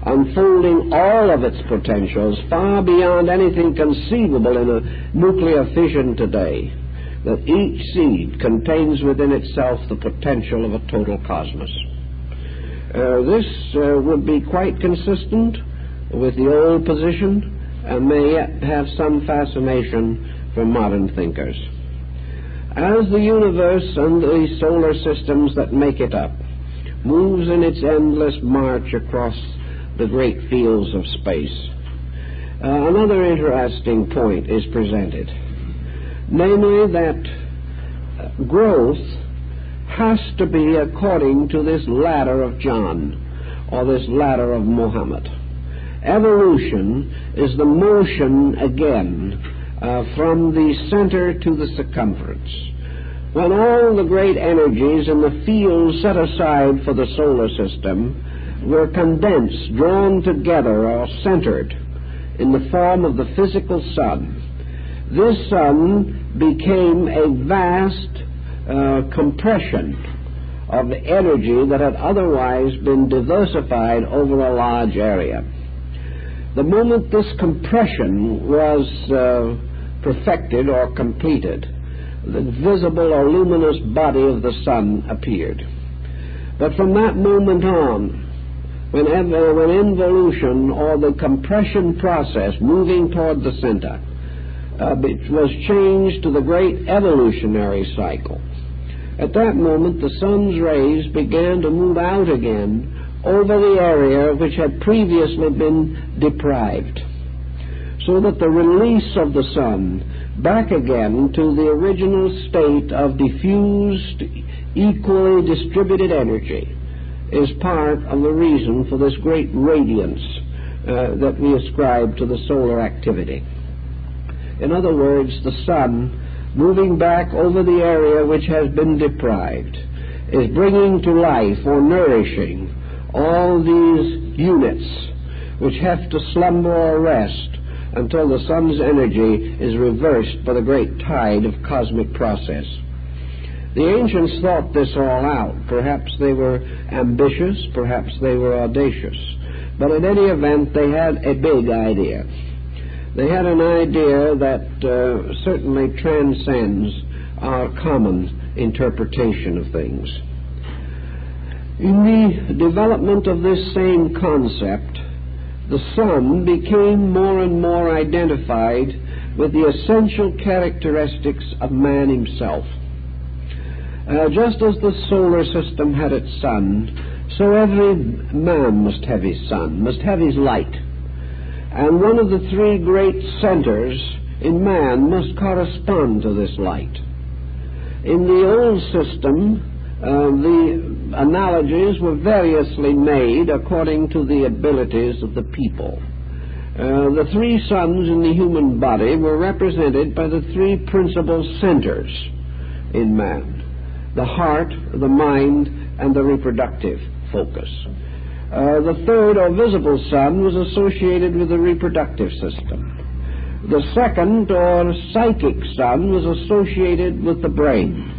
unfolding all of its potentials far beyond anything conceivable in a nuclear fission today, that each seed contains within itself the potential of a total cosmos. This would be quite consistent with the old position and may yet have some fascination for modern thinkers. As the universe and the solar systems that make it up moves in its endless march across the great fields of space, another interesting point is presented, namely that growth has to be according to this ladder of John, or this ladder of Muhammad. Evolution is the motion again from the center to the circumference. When all the great energies in the field set aside for the solar system were condensed, drawn together, or centered in the form of the physical sun, this sun became a vast compression of the energy that had otherwise been diversified over a large area. The moment this compression was perfected or completed, the visible or luminous body of the sun appeared. But from that moment on, when involution, or the compression process moving toward the center, it was changed to the great evolutionary cycle. At that moment, the sun's rays began to move out again over the area which had previously been deprived, so that the release of the sun back again to the original state of diffused, equally distributed energy is part of the reason for this great radiance that we ascribe to the solar activity. In other words, the sun, moving back over the area which has been deprived, is bringing to life or nourishing all these units which have to slumber or rest until the sun's energy is reversed by the great tide of cosmic process. The ancients thought this all out. Perhaps they were ambitious, perhaps they were audacious, but in any event they had a big idea. They had an idea that certainly transcends our common interpretation of things. In the development of this same concept, the sun became more and more identified with the essential characteristics of man himself. Just as the solar system had its sun, so every man must have his sun, must have his light. And one of the three great centers in man must correspond to this light. In the old system, the analogies were variously made according to the abilities of the people. The three suns in the human body were represented by the three principal centers in man: the heart, the mind, and the reproductive focus. The third, or visible sun, was associated with the reproductive system. The second, or psychic sun, was associated with the brain.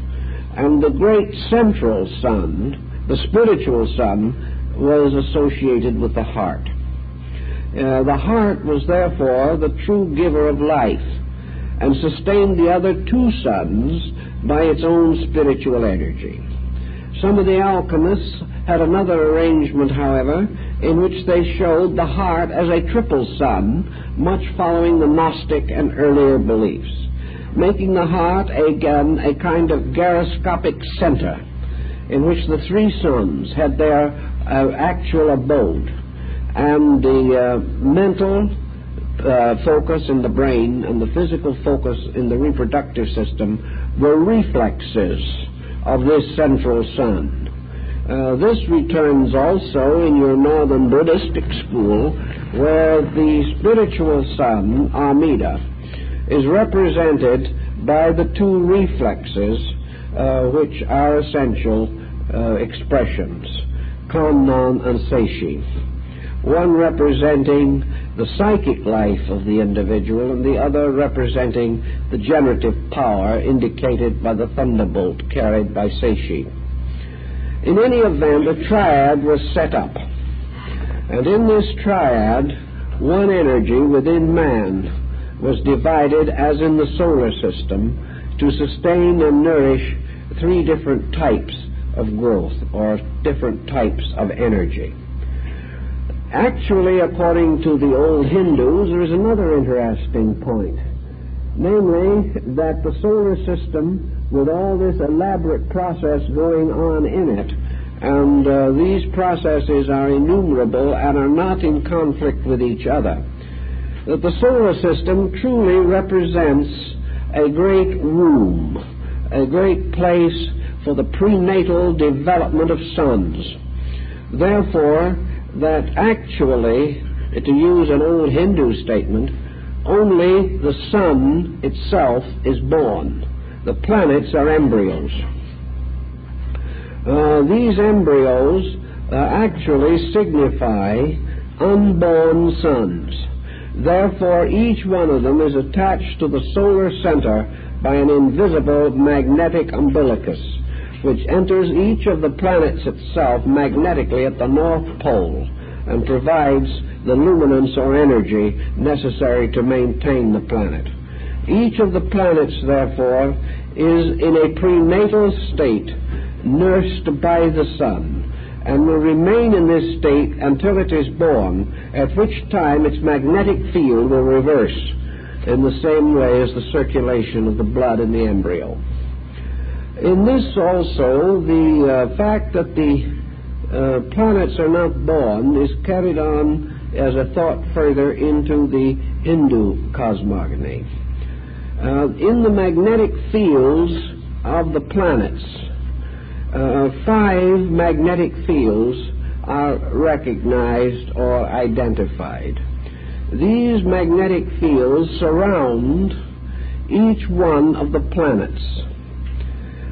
And the great central sun, the spiritual sun, was associated with the heart. The heart was therefore the true giver of life, and sustained the other two suns by its own spiritual energy. Some of the alchemists had another arrangement, however, in which they showed the heart as a triple sun, much following the Gnostic and earlier beliefs, making the heart again a kind of gyroscopic center in which the three suns had their actual abode, and the mental focus in the brain and the physical focus in the reproductive system were reflexes of this central sun. This returns also in your northern Buddhistic school, where the spiritual sun, Amida, is represented by the two reflexes which are essential expressions, Kannan and Seishi, one representing the psychic life of the individual and the other representing the generative power indicated by the thunderbolt carried by Seishi. In any event, a triad was set up, and in this triad, one energy within man was divided, as in the solar system, to sustain and nourish three different types of growth, or different types of energy. Actually, according to the old Hindus, there is another interesting point, namely that the solar system, with all this elaborate process going on in it, and these processes are innumerable and are not in conflict with each other, that the solar system truly represents a great womb, a great place for the prenatal development of sons. Therefore, that actually, to use an old Hindu statement, only the sun itself is born. The planets are embryos. These embryos actually signify unborn sons. Therefore, each one of them is attached to the solar center by an invisible magnetic umbilicus, which enters each of the planets itself magnetically at the North Pole and provides the luminance or energy necessary to maintain the planet. Each of the planets, therefore, is in a prenatal state, nursed by the sun, and will remain in this state until it is born, at which time its magnetic field will reverse in the same way as the circulation of the blood in the embryo. In this also, the fact that the planets are not born is carried on as a thought further into the Hindu cosmogony. In the magnetic fields of the planets, 5 magnetic fields are recognized or identified. These magnetic fields surround each one of the planets.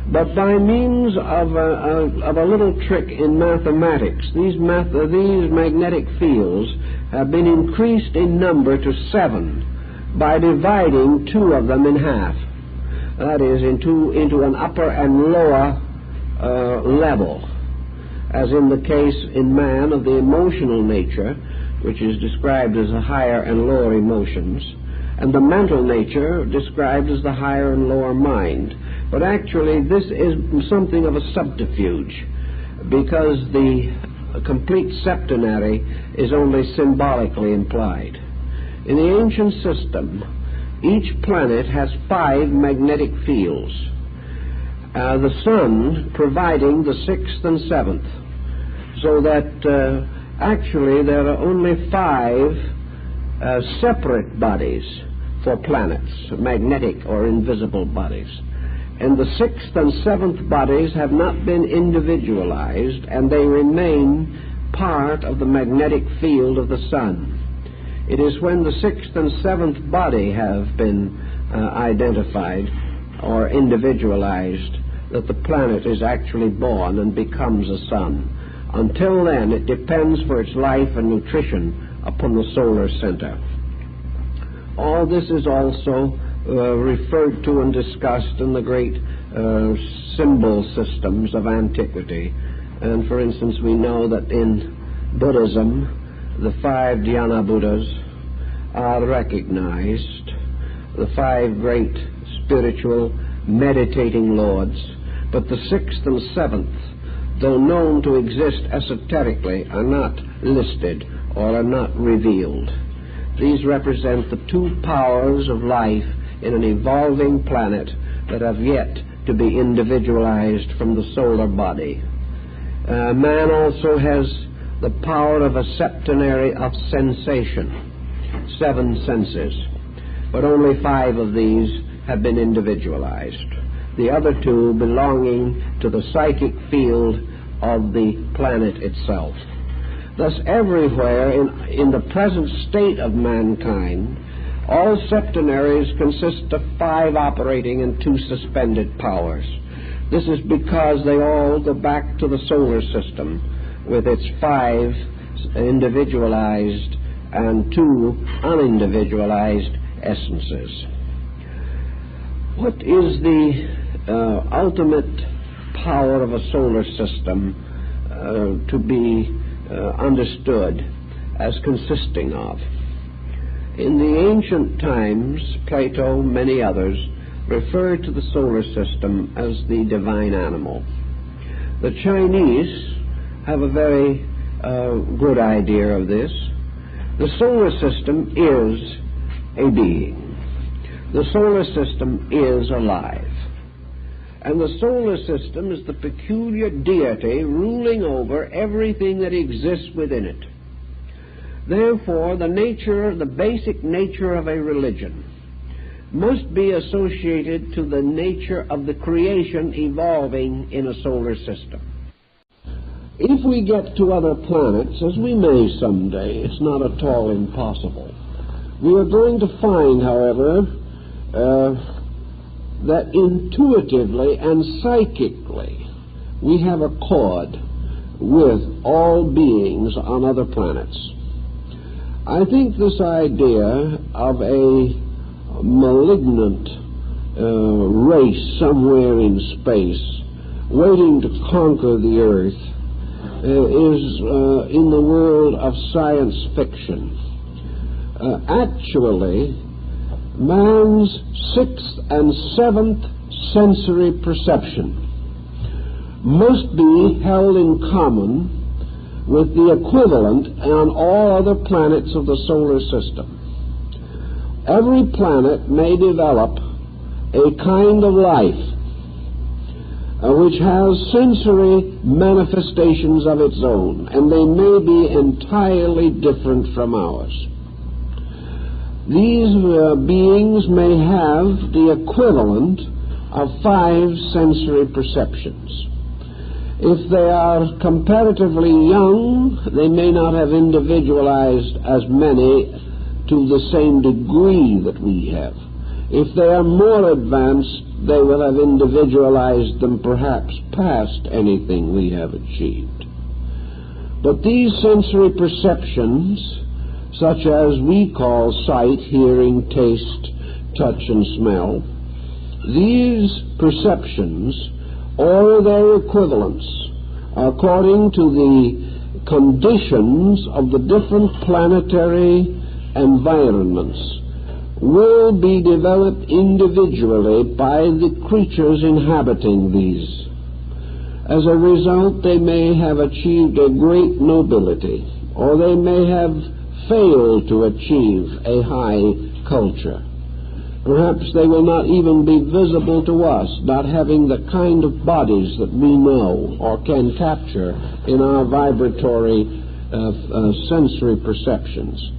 But by means of a little trick in mathematics, these magnetic fields have been increased in number to 7 by dividing 2 of them in half. That is, into an upper and lower level, as in the case in man of the emotional nature, which is described as the higher and lower emotions, and the mental nature described as the higher and lower mind. But actually this is something of a subterfuge, because the complete septenary is only symbolically implied. In the ancient system, each planet has 5 magnetic fields, the sun providing the 6th and 7th, so that actually there are only 5 separate bodies for planets, magnetic or invisible bodies. And the 6th and 7th bodies have not been individualized, and they remain part of the magnetic field of the sun. It is when the 6th and 7th body have been identified, or individualized that the planet is actually born and becomes a sun. Until then, it depends for its life and nutrition upon the solar center. All this is also referred to and discussed in the great symbol systems of antiquity. And for instance, we know that in Buddhism, the 5 dhyana Buddhas are recognized, the 5 great spiritual meditating lords, but the 6th and 7th, though known to exist esoterically, are not listed or are not revealed. These represent the 2 powers of life in an evolving planet that have yet to be individualized from the solar body. Man also has the power of a septenary of sensation, 7 senses, but only 5 of these have been individualized, the other 2 belonging to the psychic field of the planet itself. Thus, everywhere in the present state of mankind, all septenaries consist of 5 operating and 2 suspended powers. This is because they all go back to the solar system with its 5 individualized and 2 unindividualized essences. What is the ultimate power of a solar system to be understood as consisting of? In the ancient times, Plato, many others, referred to the solar system as the divine animal. The Chinese have a very good idea of this. The solar system is a being. The solar system is alive. And the solar system is the peculiar deity ruling over everything that exists within it. Therefore, the basic nature of a religion must be associated to the nature of the creation evolving in a solar system. If we get to other planets, as we may someday, it's not at all impossible, we are going to find, however, that intuitively and psychically we have accord with all beings on other planets. I think this idea of a malignant race somewhere in space waiting to conquer the earth is in the world of science fiction. Actually, man's 6th and 7th sensory perception must be held in common with the equivalent on all other planets of the solar system. Every planet may develop a kind of life which has sensory manifestations of its own, and they may be entirely different from ours. These beings may have the equivalent of 5 sensory perceptions. If they are comparatively young, they may not have individualized as many to the same degree that we have. If they are more advanced, they will have individualized them perhaps past anything we have achieved. But these sensory perceptions, such as we call sight, hearing, taste, touch, and smell, these perceptions, or their equivalents, according to the conditions of the different planetary environments, will be developed individually by the creatures inhabiting these. As a result, they may have achieved a great nobility, or they may have failed to achieve a high culture. Perhaps they will not even be visible to us, not having the kind of bodies that we know or can capture in our vibratory sensory perceptions.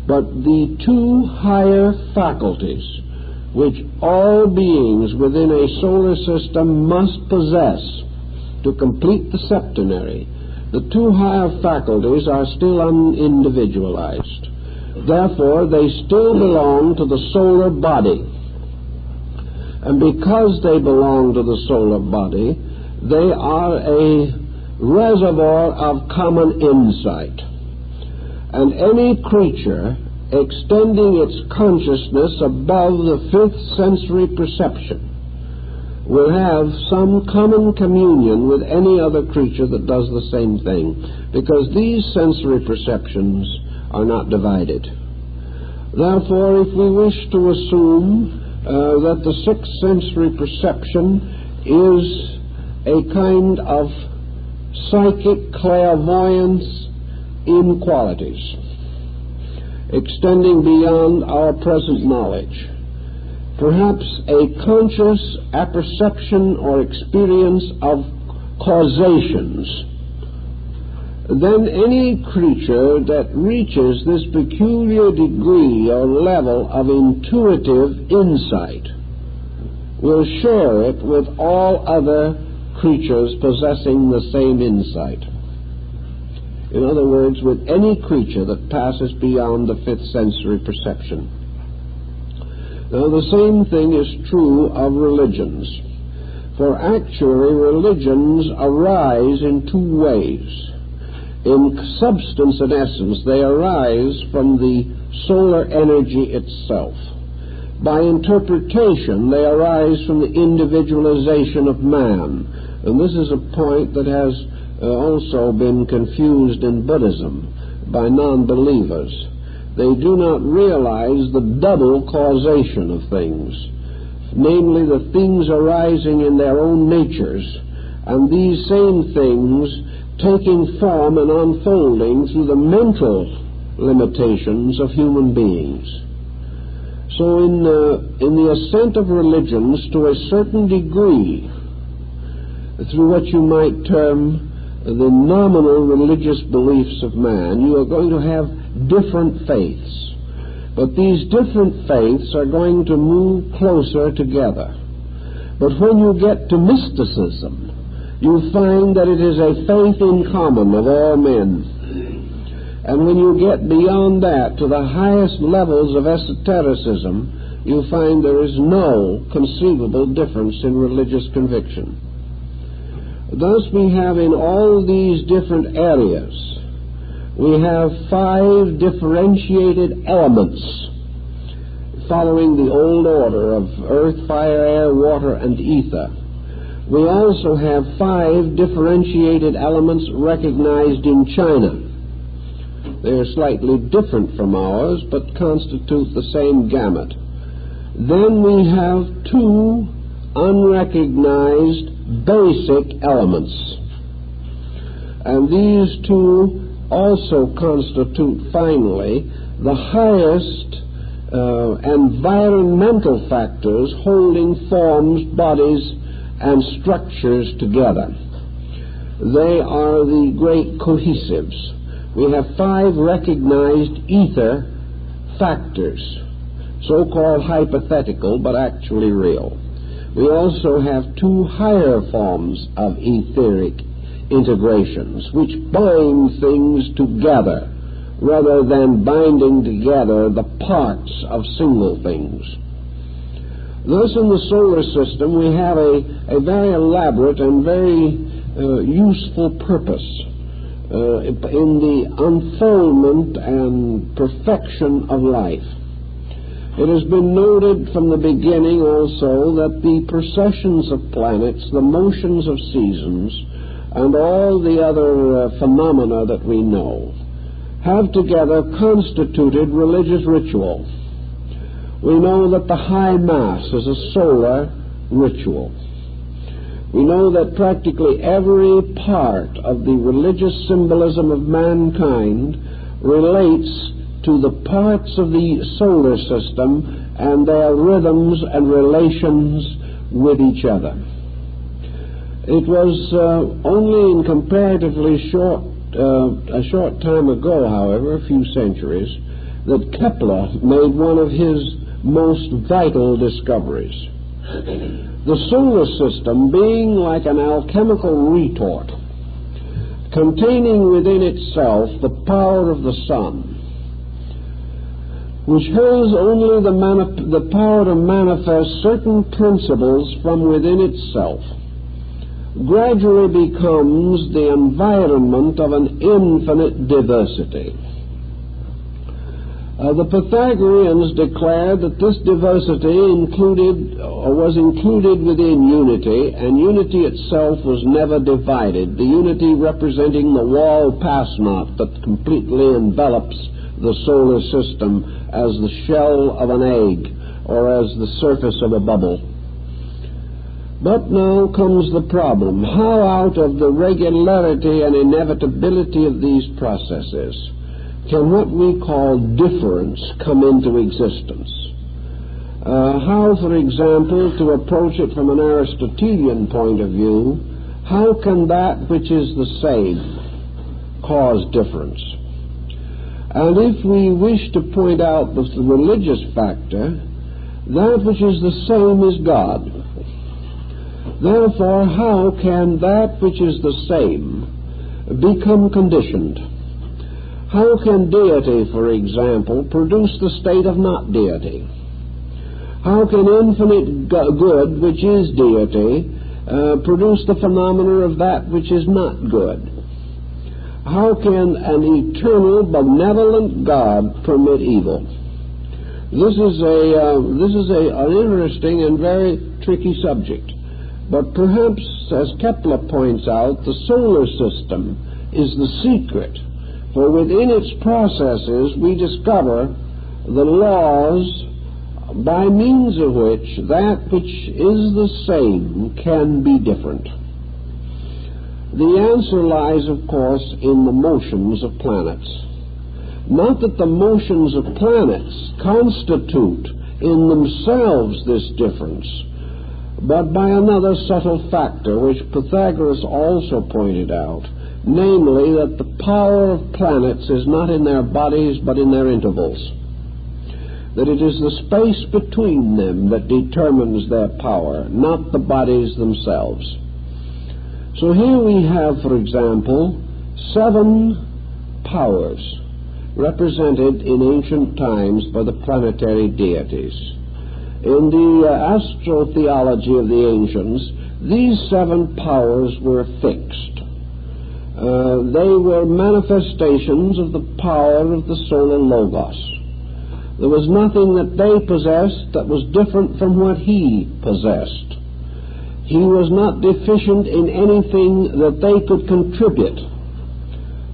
But the 2 higher faculties which all beings within a solar system must possess to complete the septenary, the 2 higher faculties are still unindividualized. Therefore, they still belong to the solar body. And because they belong to the solar body, they are a reservoir of common insight. And any creature extending its consciousness above the fifth sensory perception will have some common communion with any other creature that does the same thing, because these sensory perceptions are not divided. Therefore, if we wish to assume that the sixth sensory perception is a kind of psychic clairvoyance in qualities, extending beyond our present knowledge, perhaps a conscious apperception or experience of causations, then any creature that reaches this peculiar degree or level of intuitive insight will share it with all other creatures possessing the same insight. In other words, with any creature that passes beyond the fifth sensory perception. Now, the same thing is true of religions. For actually, religions arise in two ways. In substance and essence, they arise from the solar energy itself. By interpretation, they arise from the individualization of man. And this is a point that has also been confused in Buddhism by non-believers. They do not realize the double causation of things, namely the things arising in their own natures, and these same things taking form and unfolding through the mental limitations of human beings. So in the ascent of religions to a certain degree, through what you might term the nominal religious beliefs of man, you are going to have different faiths. But these different faiths are going to move closer together. But when you get to mysticism, you find that it is a faith in common of all men. And when you get beyond that to the highest levels of esotericism, you find there is no conceivable difference in religious conviction. Thus we have in all these different areas, we have 5 differentiated elements following the old order of earth, fire, air, water, and ether. We also have 5 differentiated elements recognized in China. They are slightly different from ours, but constitute the same gamut. Then we have 2 unrecognized basic elements. And these 2 also constitute, finally, the highest environmental factors holding forms, bodies, and structures together. They are the great cohesives. We have 5 recognized ether factors, so-called hypothetical, but actually real. We also have 2 higher forms of etheric integrations, which bind things together rather than binding together the parts of single things. Thus, in the solar system, we have a very elaborate and very useful purpose in the unfoldment and perfection of life. It has been noted from the beginning also that the processions of planets, the motions of seasons, and all the other phenomena that we know have together constituted religious ritual. We know that the High Mass is a solar ritual. We know that practically every part of the religious symbolism of mankind relates to the parts of the solar system and their rhythms and relations with each other. It was only in comparatively a short time ago, however, a few centuries, that Kepler made one of his most vital discoveries. The solar system being like an alchemical retort, containing within itself the power of the sun, which has only the power to manifest certain principles from within itself, gradually becomes the environment of an infinite diversity. The Pythagoreans declared that this diversity was included within unity, and unity itself was never divided, the unity representing the wall pass-knot that completely envelops the solar system as the shell of an egg or as the surface of a bubble. But now comes the problem. How out of the regularity and inevitability of these processes can what we call difference come into existence? How, for example, to approach it from an Aristotelian point of view, how can that which is the same cause difference? And if we wish to point out the religious factor, that which is the same is God. Therefore, how can that which is the same become conditioned? How can deity, for example, produce the state of not deity? How can infinite good, which is deity, produce the phenomena of that which is not good? How can an eternal, benevolent God permit evil? This is an interesting and very tricky subject. But perhaps, as Kepler points out, the solar system is the secret. For within its processes we discover the laws by means of which that which is the same can be different. The answer lies, of course, in the motions of planets. Not that the motions of planets constitute in themselves this difference, but by another subtle factor which Pythagoras also pointed out, namely that the power of planets is not in their bodies but in their intervals, that it is the space between them that determines their power, not the bodies themselves. So here we have, for example, 7 powers represented in ancient times by the planetary deities. In the astrotheology of the ancients, these 7 powers were fixed. They were manifestations of the power of the solar logos. There was nothing that they possessed that was different from what he possessed. He was not deficient in anything that they could contribute.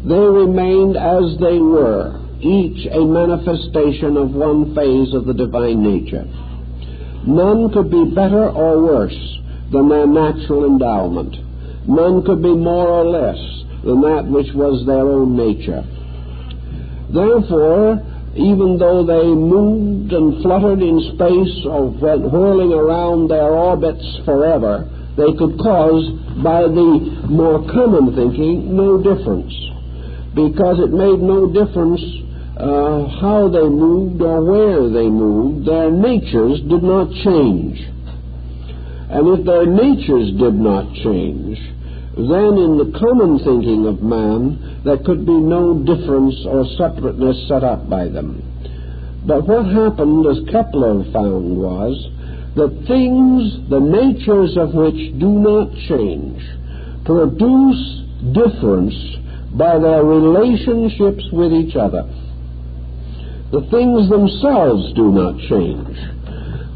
They remained as they were, each a manifestation of one phase of the divine nature. None could be better or worse than their natural endowment. None could be more or less than that which was their own nature. Therefore, even though they moved and fluttered in space or went whirling around their orbits forever, they could cause, by the more common thinking, no difference, because it made no difference how they moved or where they moved. Their natures did not change. And if their natures did not change, then in the common thinking of man, there could be no difference or separateness set up by them. But what happened, as Kepler found, was that things, the natures of which do not change, produce difference by their relationships with each other. The things themselves do not change,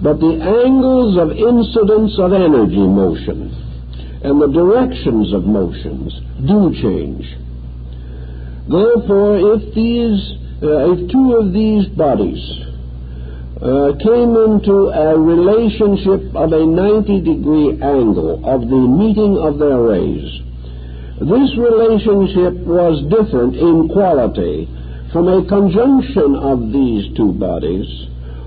but the angles of incidence of energy motion and the directions of motions do change. Therefore, if 2 of these bodies came into a relationship of a 90-degree angle of the meeting of their rays, this relationship was different in quality from a conjunction of these 2 bodies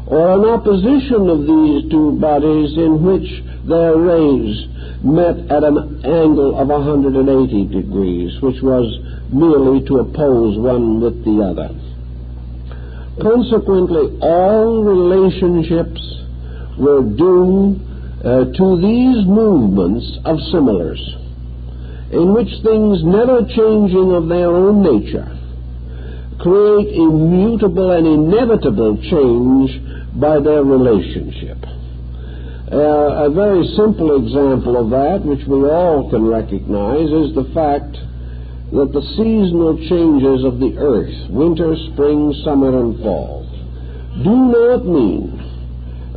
or an opposition of these 2 bodies in which their rays met at an angle of 180 degrees, which was merely to oppose one with the other. Consequently, all relationships were due to these movements of similars, in which things never changing of their own nature create immutable and inevitable change by their relationship. A very simple example of that, which we all can recognize, is the fact that the seasonal changes of the earth, winter, spring, summer, and fall, do not mean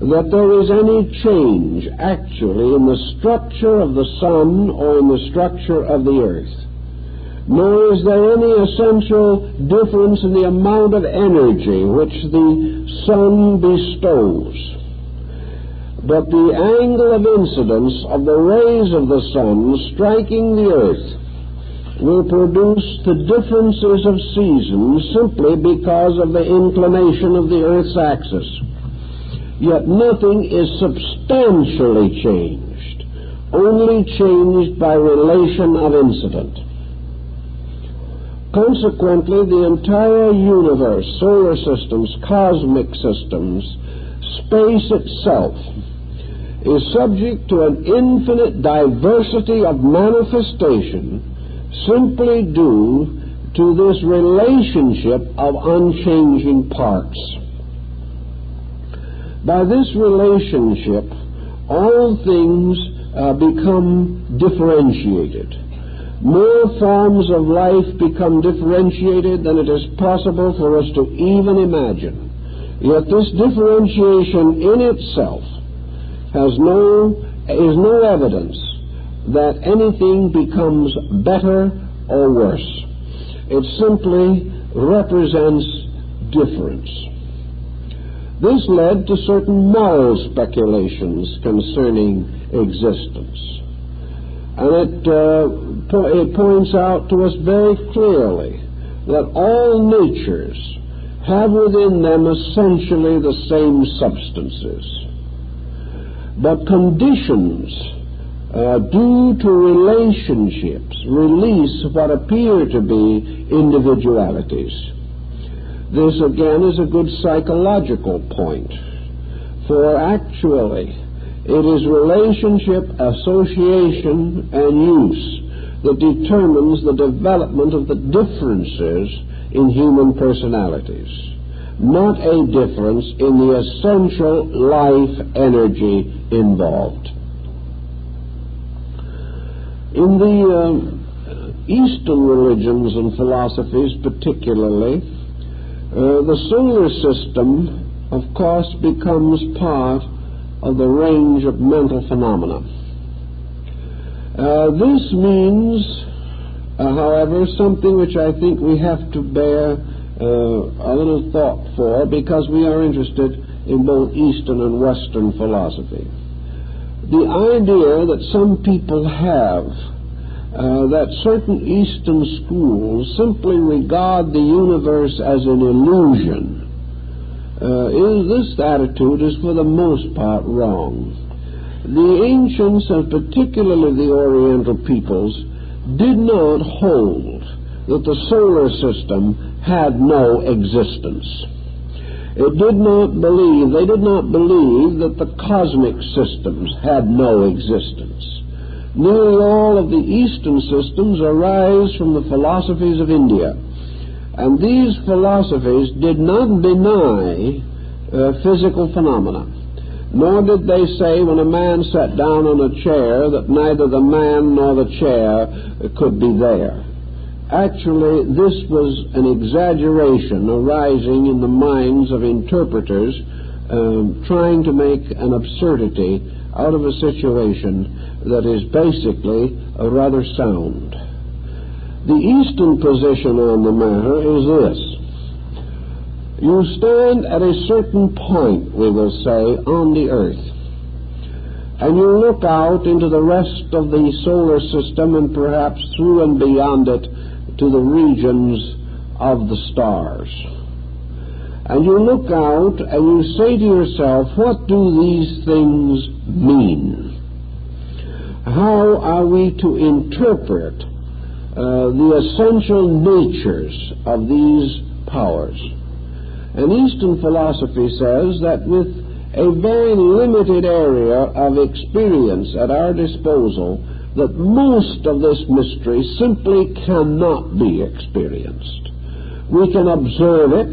that there is any change actually in the structure of the sun or in the structure of the earth, nor is there any essential difference in the amount of energy which the sun bestows. But the angle of incidence of the rays of the sun striking the earth will produce the differences of seasons simply because of the inclination of the earth's axis. Yet nothing is substantially changed, only changed by relation of incident. Consequently, the entire universe, solar systems, cosmic systems, space itself, is subject to an infinite diversity of manifestation simply due to this relationship of unchanging parts. By this relationship, all things become differentiated. More forms of life become differentiated than it is possible for us to even imagine. Yet this differentiation in itself is no evidence that anything becomes better or worse. It simply represents difference. This led to certain moral speculations concerning existence. And it points out to us very clearly that all natures have within them essentially the same substances. But conditions due to relationships release what appear to be individualities. This again is a good psychological point, for actually it is relationship, association, and use that determines the development of the differences in human personalities, not a difference in the essential life energy involved. In the Eastern religions and philosophies particularly, the solar system, of course, becomes part of the range of mental phenomena. This means, however, something which I think we have to bear a little thought for, because we are interested in both Eastern and Western philosophy. The idea that some people have that certain Eastern schools simply regard the universe as an illusion, this attitude is for the most part wrong. The ancients, and particularly the Oriental peoples, did not hold that the solar system had no existence. They did not believe that the cosmic systems had no existence. Nearly all of the Eastern systems arise from the philosophies of India, and these philosophies did not deny physical phenomena, nor did they say when a man sat down on a chair that neither the man nor the chair could be there. Actually, this was an exaggeration arising in the minds of interpreters trying to make an absurdity out of a situation that is basically rather sound. The Eastern position on the matter is this. You stand at a certain point, we will say, on the earth, and you look out into the rest of the solar system and perhaps through and beyond it to the regions of the stars. And you look out and you say to yourself, what do these things mean? How are we to interpret the essential natures of these powers? And Eastern philosophy says that with a very limited area of experience at our disposal, that most of this mystery simply cannot be experienced. We can observe it,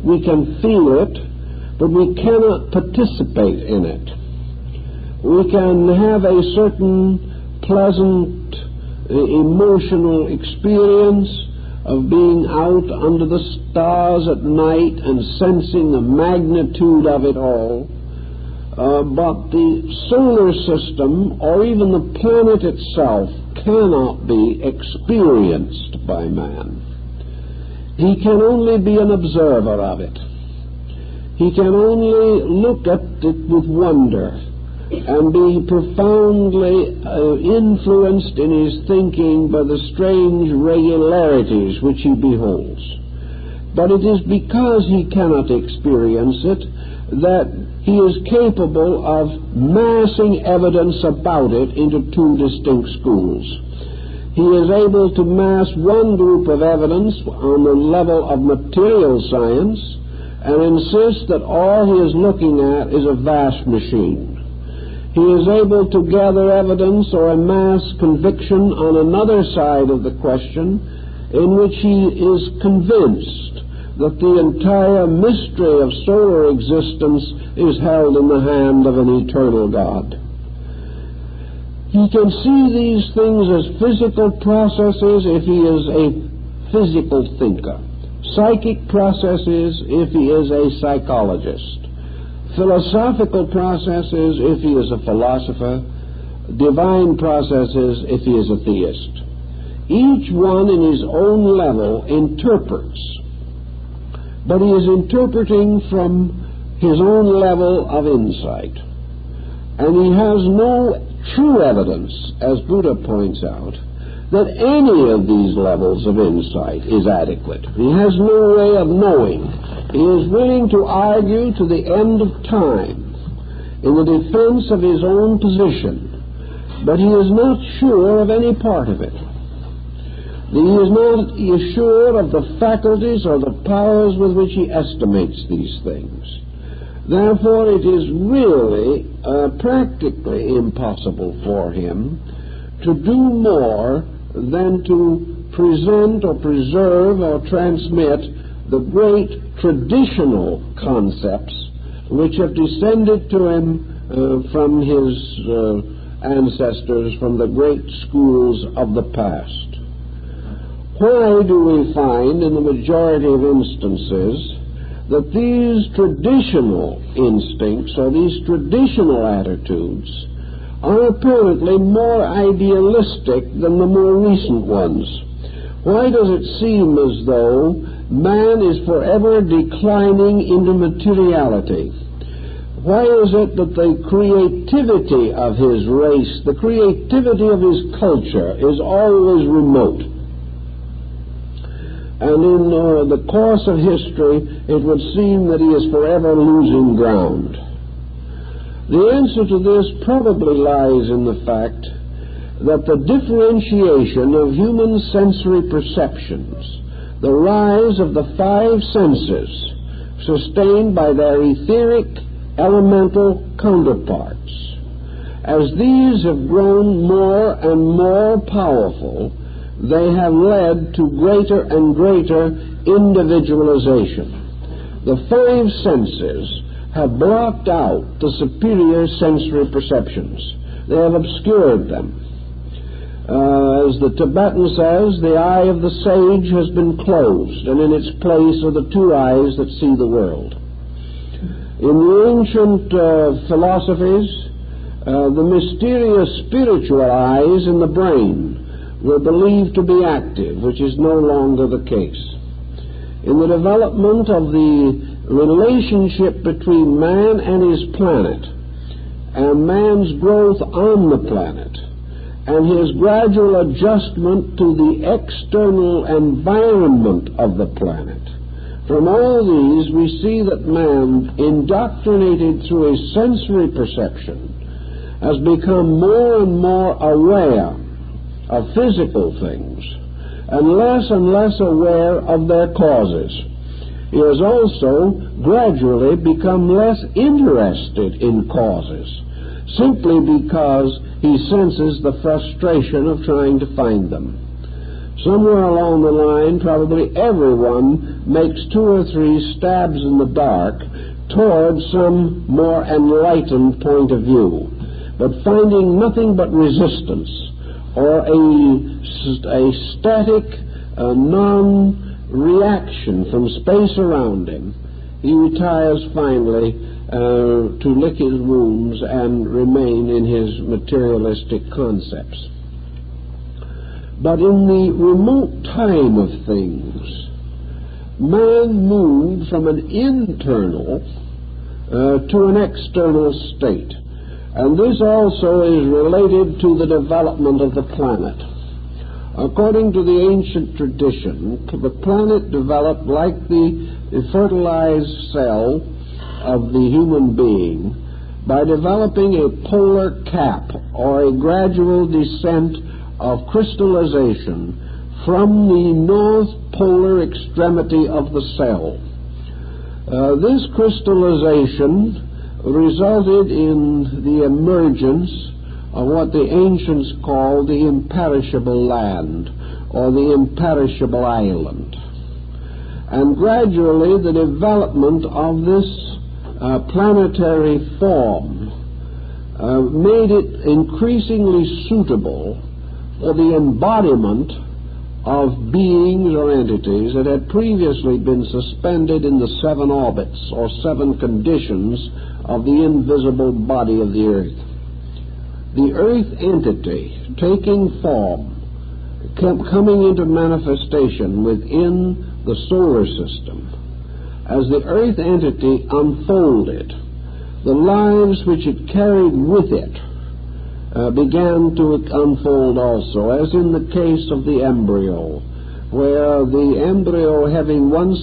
we can feel it, but we cannot participate in it. We can have a certain pleasant emotional experience of being out under the stars at night and sensing the magnitude of it all, but the solar system or even the planet itself cannot be experienced by man. He can only be an observer of it. He can only look at it with wonder and be profoundly influenced in his thinking by the strange regularities which he beholds. But it is because he cannot experience it that he is capable of massing evidence about it into two distinct schools. He is able to mass one group of evidence on the level of material science and insist that all he is looking at is a vast machine. He is able to gather evidence or amass conviction on another side of the question in which he is convinced that the entire mystery of solar existence is held in the hand of an eternal God. He can see these things as physical processes if he is a physical thinker, psychic processes if he is a psychologist, philosophical processes if he is a philosopher, divine processes if he is a theist. Each one in his own level interprets, but he is interpreting from his own level of insight. And he has no true evidence, as Buddha points out, that any of these levels of insight is adequate. He has no way of knowing. He is willing to argue to the end of time in the defense of his own position, but he is not sure of any part of it. He is not sure of the faculties or the powers with which he estimates these things. Therefore, it is really practically impossible for him to do more than to present or preserve or transmit the great traditional concepts which have descended to him from his ancestors, from the great schools of the past. Why do we find in the majority of instances that these traditional instincts or these traditional attitudes are apparently more idealistic than the more recent ones? Why does it seem as though man is forever declining into materiality? Why is it that the creativity of his race, the creativity of his culture is always remote? And in the course of history, it would seem that he is forever losing ground. The answer to this probably lies in the fact that the differentiation of human sensory perceptions, the rise of the five senses, sustained by their etheric, elemental counterparts, as these have grown more and more powerful, they have led to greater and greater individualization. The five senses have blocked out the superior sensory perceptions. They have obscured them. As the Tibetan says, the eye of the sage has been closed, and in its place are the two eyes that see the world. In the ancient philosophies, the mysterious spiritual eyes in the brain were believed to be active, which is no longer the case. In the development of the relationship between man and his planet, and man's growth on the planet, and his gradual adjustment to the external environment of the planet, from all these we see that man, indoctrinated through his sensory perception, has become more and more aware of physical things and less aware of their causes. He has also gradually become less interested in causes, simply because he senses the frustration of trying to find them. Somewhere along the line, probably everyone makes 2 or 3 stabs in the dark toward some more enlightened point of view, but finding nothing but resistance or a static non-reaction from space around him, he retires finally to lick his wounds and remain in his materialistic concepts. But in the remote time of things, man moved from an internal to an external state. And this also is related to the development of the planet. According to the ancient tradition, the planet developed like the fertilized cell of the human being by developing a polar cap or a gradual descent of crystallization from the north polar extremity of the cell. This crystallization resulted in the emergence of what the ancients called the imperishable land or the imperishable island. And gradually the development of this planetary form made it increasingly suitable for the embodiment of beings or entities that had previously been suspended in the 7 orbits or 7 conditions of the invisible body of the earth. The earth entity taking form, coming into manifestation within the solar system. As the earth entity unfolded, the lives which it carried with it began to unfold also, as in the case of the embryo, where the embryo, having once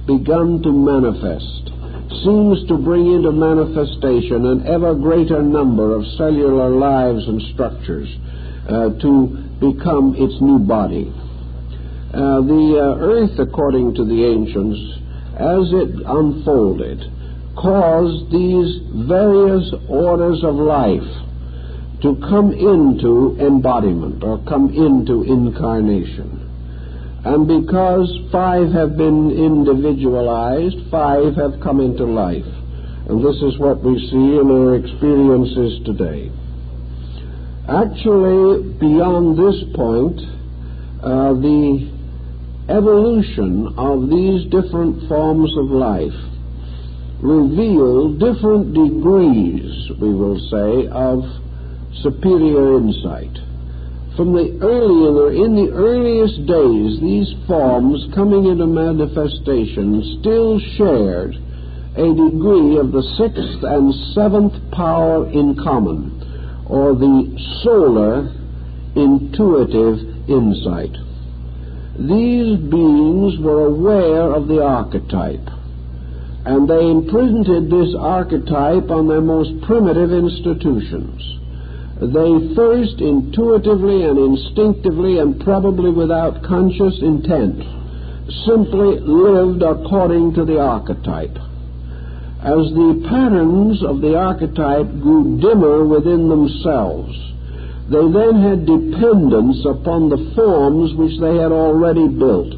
begun to manifest, seems to bring into manifestation an ever greater number of cellular lives and structures to become its new body. The earth, according to the ancients, as it unfolded, caused these various orders of life to come into embodiment or come into incarnation. And because 5 have been individualized, 5 have come into life. And this is what we see in our experiences today. Actually, beyond this point, the evolution of these different forms of life reveal different degrees, we will say, of superior insight. From the in the earliest days, these forms coming into manifestation still shared a degree of the 6th and 7th power in common, or the solar intuitive insight. These beings were aware of the archetype, and they imprinted this archetype on their most primitive institutions. They first intuitively and instinctively, and probably without conscious intent, simply lived according to the archetype. As the patterns of the archetype grew dimmer within themselves, they then had dependence upon the forms which they had already built,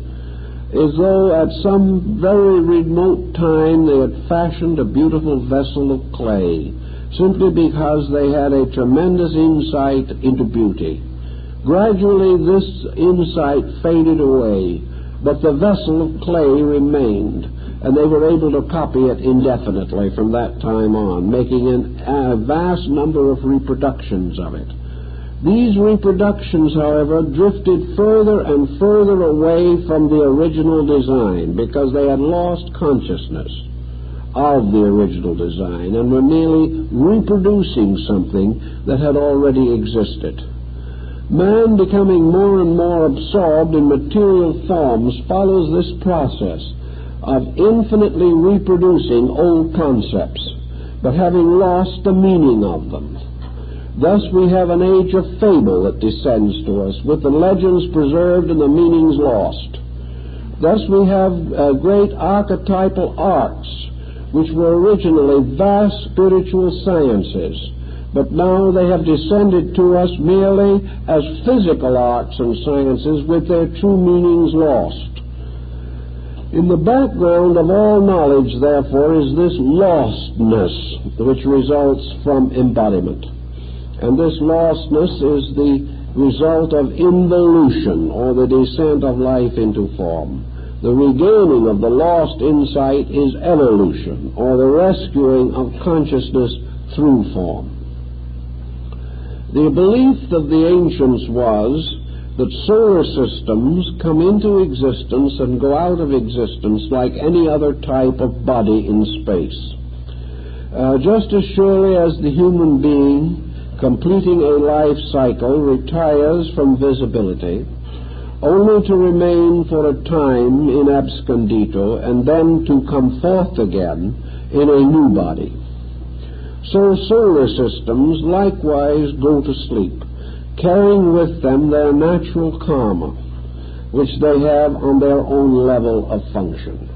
as though at some very remote time they had fashioned a beautiful vessel of clay, simply because they had a tremendous insight into beauty. Gradually this insight faded away, but the vessel of clay remained, and they were able to copy it indefinitely from that time on, making a vast number of reproductions of it. These reproductions, however, drifted further and further away from the original design because they had lost consciousness of the original design and were merely reproducing something that had already existed. Man, becoming more and more absorbed in material forms, follows this process of infinitely reproducing old concepts, but having lost the meaning of them. Thus we have an age of fable that descends to us, with the legends preserved and the meanings lost. Thus we have great archetypal arts, which were originally vast spiritual sciences, but now they have descended to us merely as physical arts and sciences with their true meanings lost. In the background of all knowledge, therefore, is this lostness which results from embodiment. And this lostness is the result of involution, or the descent of life into form. The regaining of the lost insight is evolution, or the rescuing of consciousness through form. The belief of the ancients was that solar systems come into existence and go out of existence like any other type of body in space. Just as surely as the human being, completing a life cycle, retires from visibility, only to remain for a time in abscondito and then to come forth again in a new body, so solar systems likewise go to sleep, carrying with them their natural karma, which they have on their own level of function.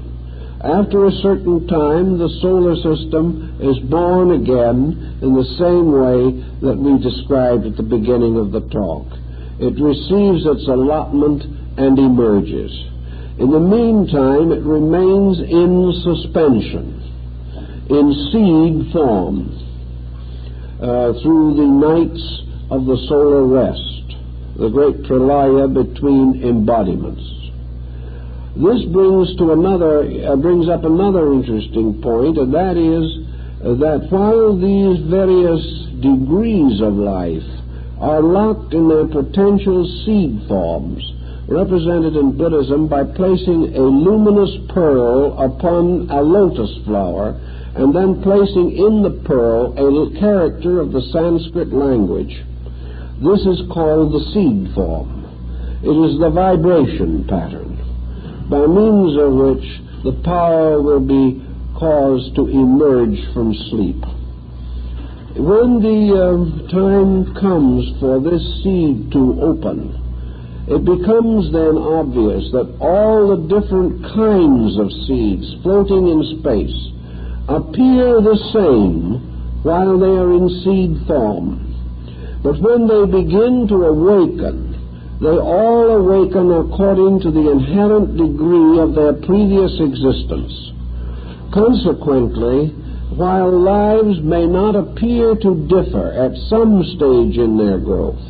After a certain time, the solar system is born again in the same way that we described at the beginning of the talk. It receives its allotment and emerges. In the meantime, it remains in suspension, in seed form, through the nights of the solar rest, the great pralaya between embodiments. This brings up another interesting point, and that is that while these various degrees of life are locked in their potential seed forms, represented in Buddhism by placing a luminous pearl upon a lotus flower, and then placing in the pearl a character of the Sanskrit language, this is called the seed form. It is the vibration pattern, by means of which the power will be caused to emerge from sleep. When the time comes for this seed to open, it becomes then obvious that all the different kinds of seeds floating in space appear the same while they are in seed form. But when they begin to awaken, they all awaken according to the inherent degree of their previous existence. Consequently, while lives may not appear to differ at some stage in their growth,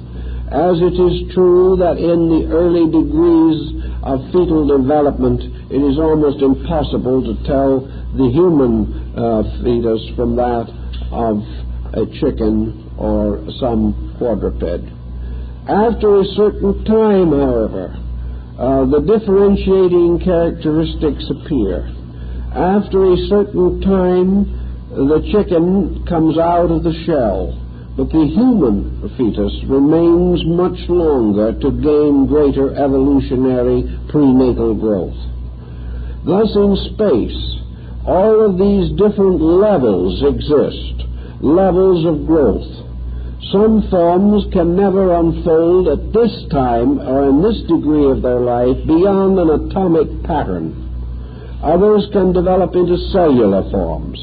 as it is true that in the early degrees of fetal development it is almost impossible to tell the human fetus from that of a chicken or some quadruped. After a certain time, however, the differentiating characteristics appear. After a certain time, the chicken comes out of the shell, but the human fetus remains much longer to gain greater evolutionary prenatal growth. Thus, in space, all of these different levels exist, levels of growth. Some forms can never unfold at this time or in this degree of their life beyond an atomic pattern. Others can develop into cellular forms.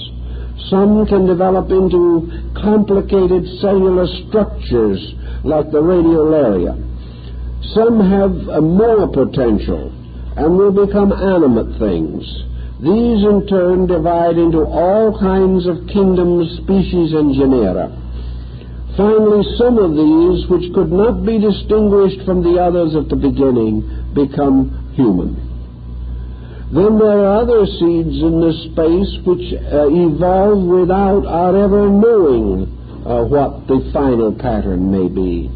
Some can develop into complicated cellular structures like the radiolaria. Some have more potential and will become animate things. These in turn divide into all kinds of kingdoms, species, and genera. Finally, some of these, which could not be distinguished from the others at the beginning, become human. Then there are other seeds in this space which evolve without our ever knowing what the final pattern may be.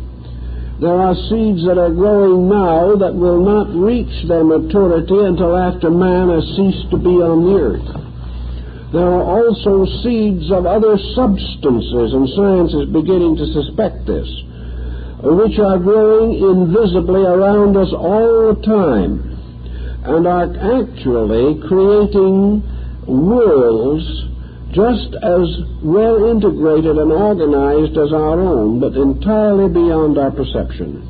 There are seeds that are growing now that will not reach their maturity until after man has ceased to be on the earth. There are also seeds of other substances, and science is beginning to suspect this, which are growing invisibly around us all the time, and are actually creating worlds just as well integrated and organized as our own, but entirely beyond our perception.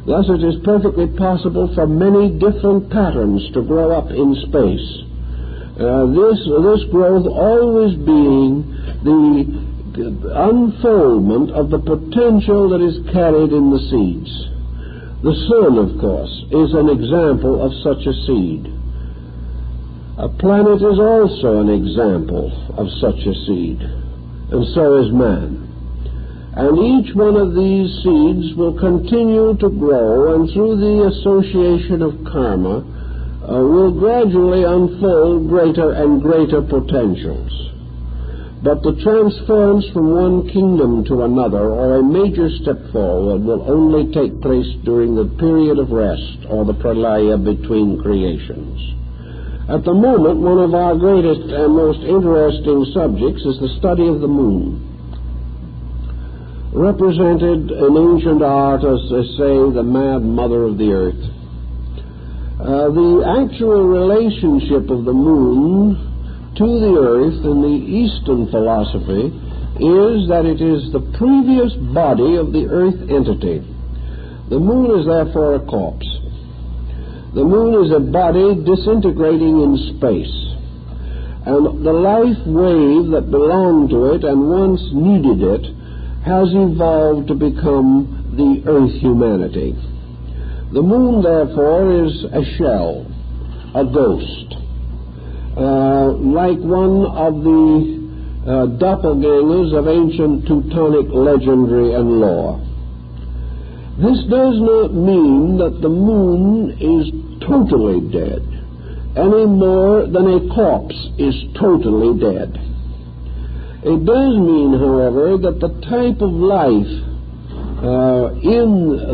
Thus it is perfectly possible for many different patterns to grow up in space. This growth always being the unfoldment of the potential that is carried in the seeds. The sun, of course, is an example of such a seed. A planet is also an example of such a seed, and so is man. And each one of these seeds will continue to grow, and through the association of karma, will gradually unfold greater and greater potentials. But the transference from one kingdom to another, or a major step forward, will only take place during the period of rest, or the pralaya between creations. At the moment, one of our greatest and most interesting subjects is the study of the moon, represented in ancient art as they say, the mad mother of the earth. The actual relationship of the moon to the earth in the Eastern philosophy is that it is the previous body of the earth entity. The moon is therefore a corpse. The moon is a body disintegrating in space, and the life wave that belonged to it and once needed it has evolved to become the earth humanity. The moon, therefore, is a shell, a ghost, like one of the doppelgangers of ancient Teutonic legendary and lore. This does not mean that the moon is totally dead, any more than a corpse is totally dead. It does mean, however, that the type of life in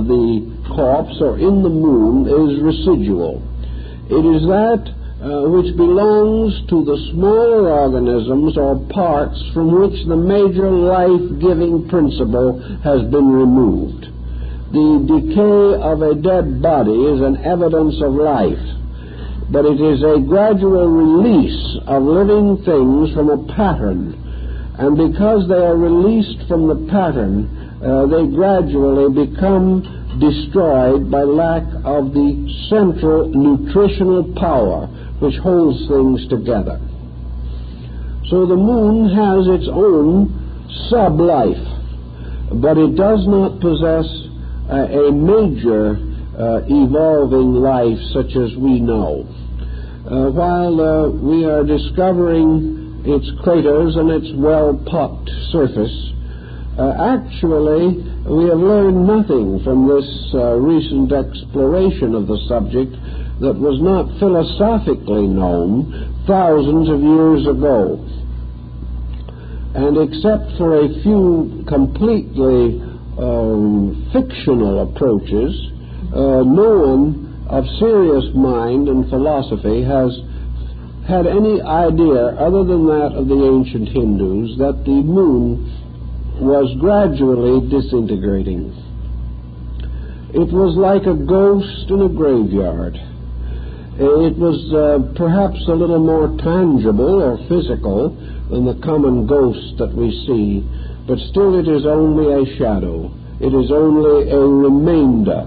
the corpse or in the moon is residual. It is that which belongs to the smaller organisms or parts from which the major life-giving principle has been removed. The decay of a dead body is an evidence of life, but it is a gradual release of living things from a pattern, and because they are released from the pattern, they gradually become destroyed by lack of the central nutritional power which holds things together. So the moon has its own sub-life, but it does not possess a major evolving life such as we know. While we are discovering its craters and its well-pocked surface, actually we have learned nothing from this recent exploration of the subject that was not philosophically known thousands of years ago. And except for a few completely fictional approaches, no one of serious mind and philosophy has had any idea other than that of the ancient Hindus that the moon was gradually disintegrating. It was like a ghost in a graveyard. It was perhaps a little more tangible or physical than the common ghost that we see, but still it is only a shadow. It is only a remainder,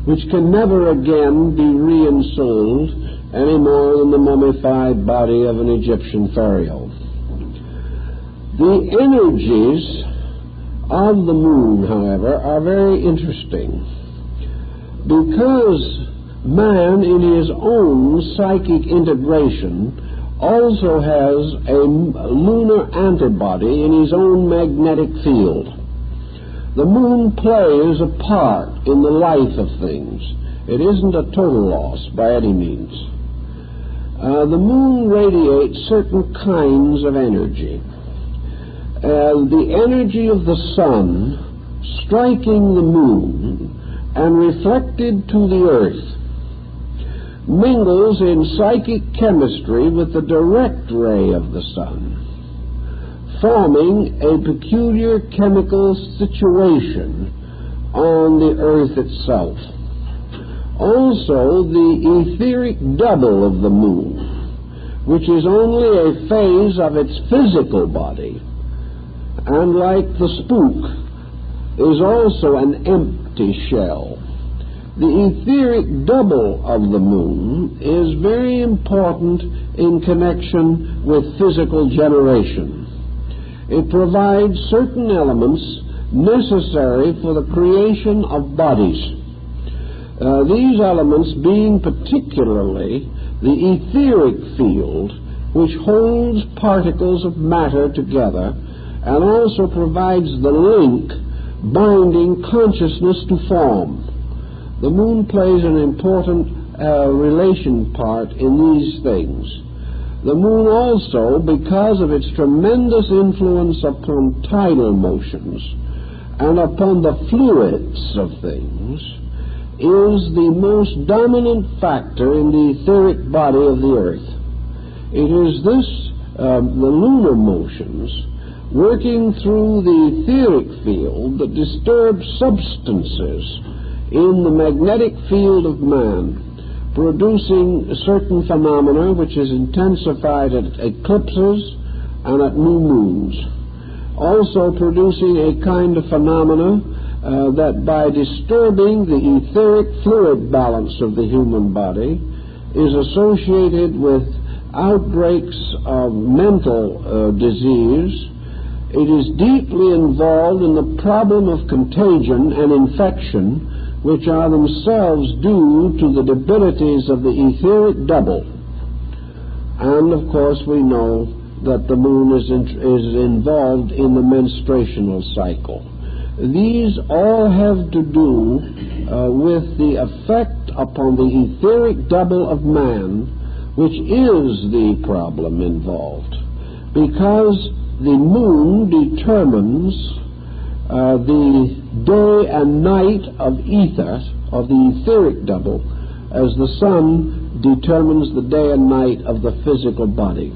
which can never again be reinsouled any more than the mummified body of an Egyptian pharaoh. The energies of the moon, however, are very interesting, because man, in his own psychic integration, also has a lunar antibody in his own magnetic field. The moon plays a part in the life of things. It isn't a total loss by any means. The moon radiates certain kinds of energy. The energy of the sun striking the moon and reflected to the earth mingles in psychic chemistry with the direct ray of the sun, forming a peculiar chemical situation on the earth itself. Also, the etheric double of the moon, which is only a phase of its physical body, and like the spook, is also an empty shell. The etheric double of the moon is very important in connection with physical generation. It provides certain elements necessary for the creation of bodies. These elements being particularly the etheric field, which holds particles of matter together and also provides the link binding consciousness to form. The moon plays an important relation part in these things. The moon also, because of its tremendous influence upon tidal motions and upon the fluids of things, is the most dominant factor in the etheric body of the earth. It is this, the lunar motions, working through the etheric field that disturbs substances in the magnetic field of man, producing certain phenomena which is intensified at eclipses and at new moons. Also producing a kind of phenomena that by disturbing the etheric fluid balance of the human body is associated with outbreaks of mental disease. It is deeply involved in the problem of contagion and infection, which are themselves due to the debilities of the etheric double. And of course we know that the moon is involved in the menstruational cycle. These all have to do with the effect upon the etheric double of man, which is the problem involved, because the moon determines the day and night of ether, of the etheric double, as the sun determines the day and night of the physical body.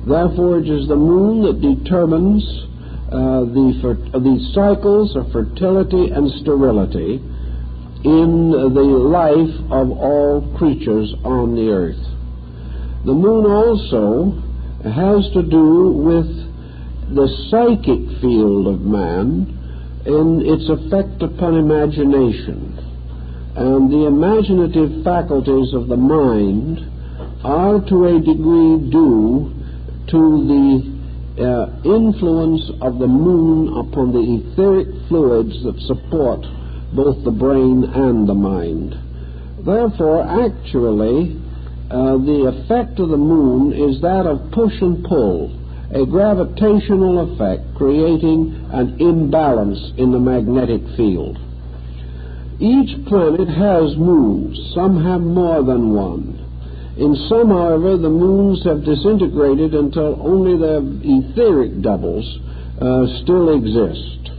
Therefore, it is the moon that determines the cycles of fertility and sterility in the life of all creatures on the earth. The moon also has to do with the psychic field of man in its effect upon imagination. And the imaginative faculties of the mind are to a degree due to the influence of the moon upon the etheric fluids that support both the brain and the mind. Therefore, actually, the effect of the moon is that of push and pull, a gravitational effect creating an imbalance in the magnetic field. Each planet has moons. Some have more than one. In some, however, the moons have disintegrated until only their etheric doubles still exist.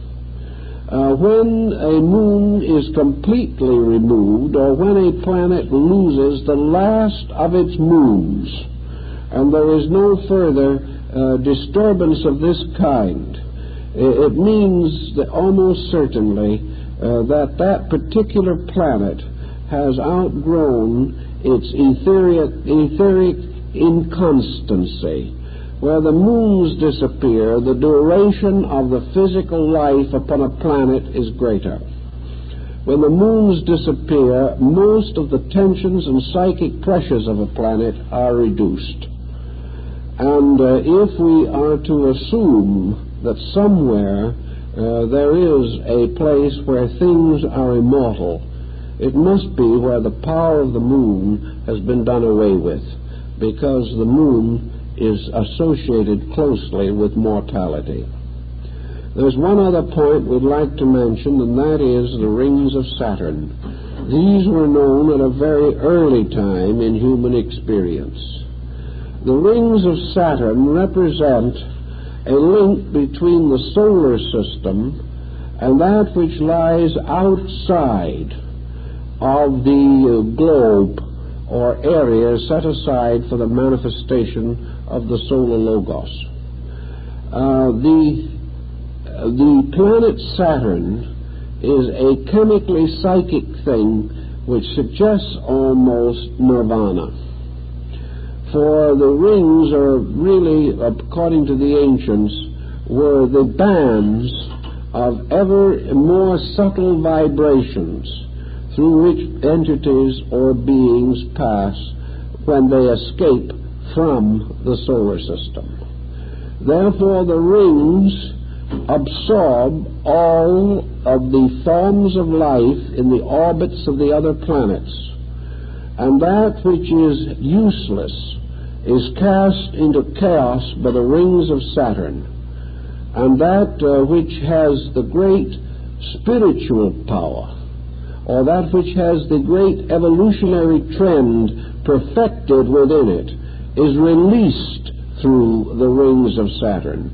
When a moon is completely removed, or when a planet loses the last of its moons, and there is no further disturbance of this kind, it means that almost certainly that particular planet has outgrown its etheric inconstancy. Where the moons disappear, the duration of the physical life upon a planet is greater. When the moons disappear, most of the tensions and psychic pressures of a planet are reduced. And if we are to assume that somewhere there is a place where things are immortal, it must be where the power of the moon has been done away with, because the moon is associated closely with mortality. There's one other point we'd like to mention, and that is the rings of Saturn. These were known at a very early time in human experience. The rings of Saturn represent a link between the solar system and that which lies outside of the globe or area set aside for the manifestation of the solar logos. The planet Saturn is a chemically psychic thing which suggests almost nirvana. For the rings are really, according to the ancients, were the bands of ever more subtle vibrations through which entities or beings pass when they escape from the solar system. Therefore, the rings absorb all of the forms of life in the orbits of the other planets, and that which is useless is cast into chaos by the rings of Saturn, and that which has the great spiritual power, or that which has the great evolutionary trend perfected within it, is released through the rings of Saturn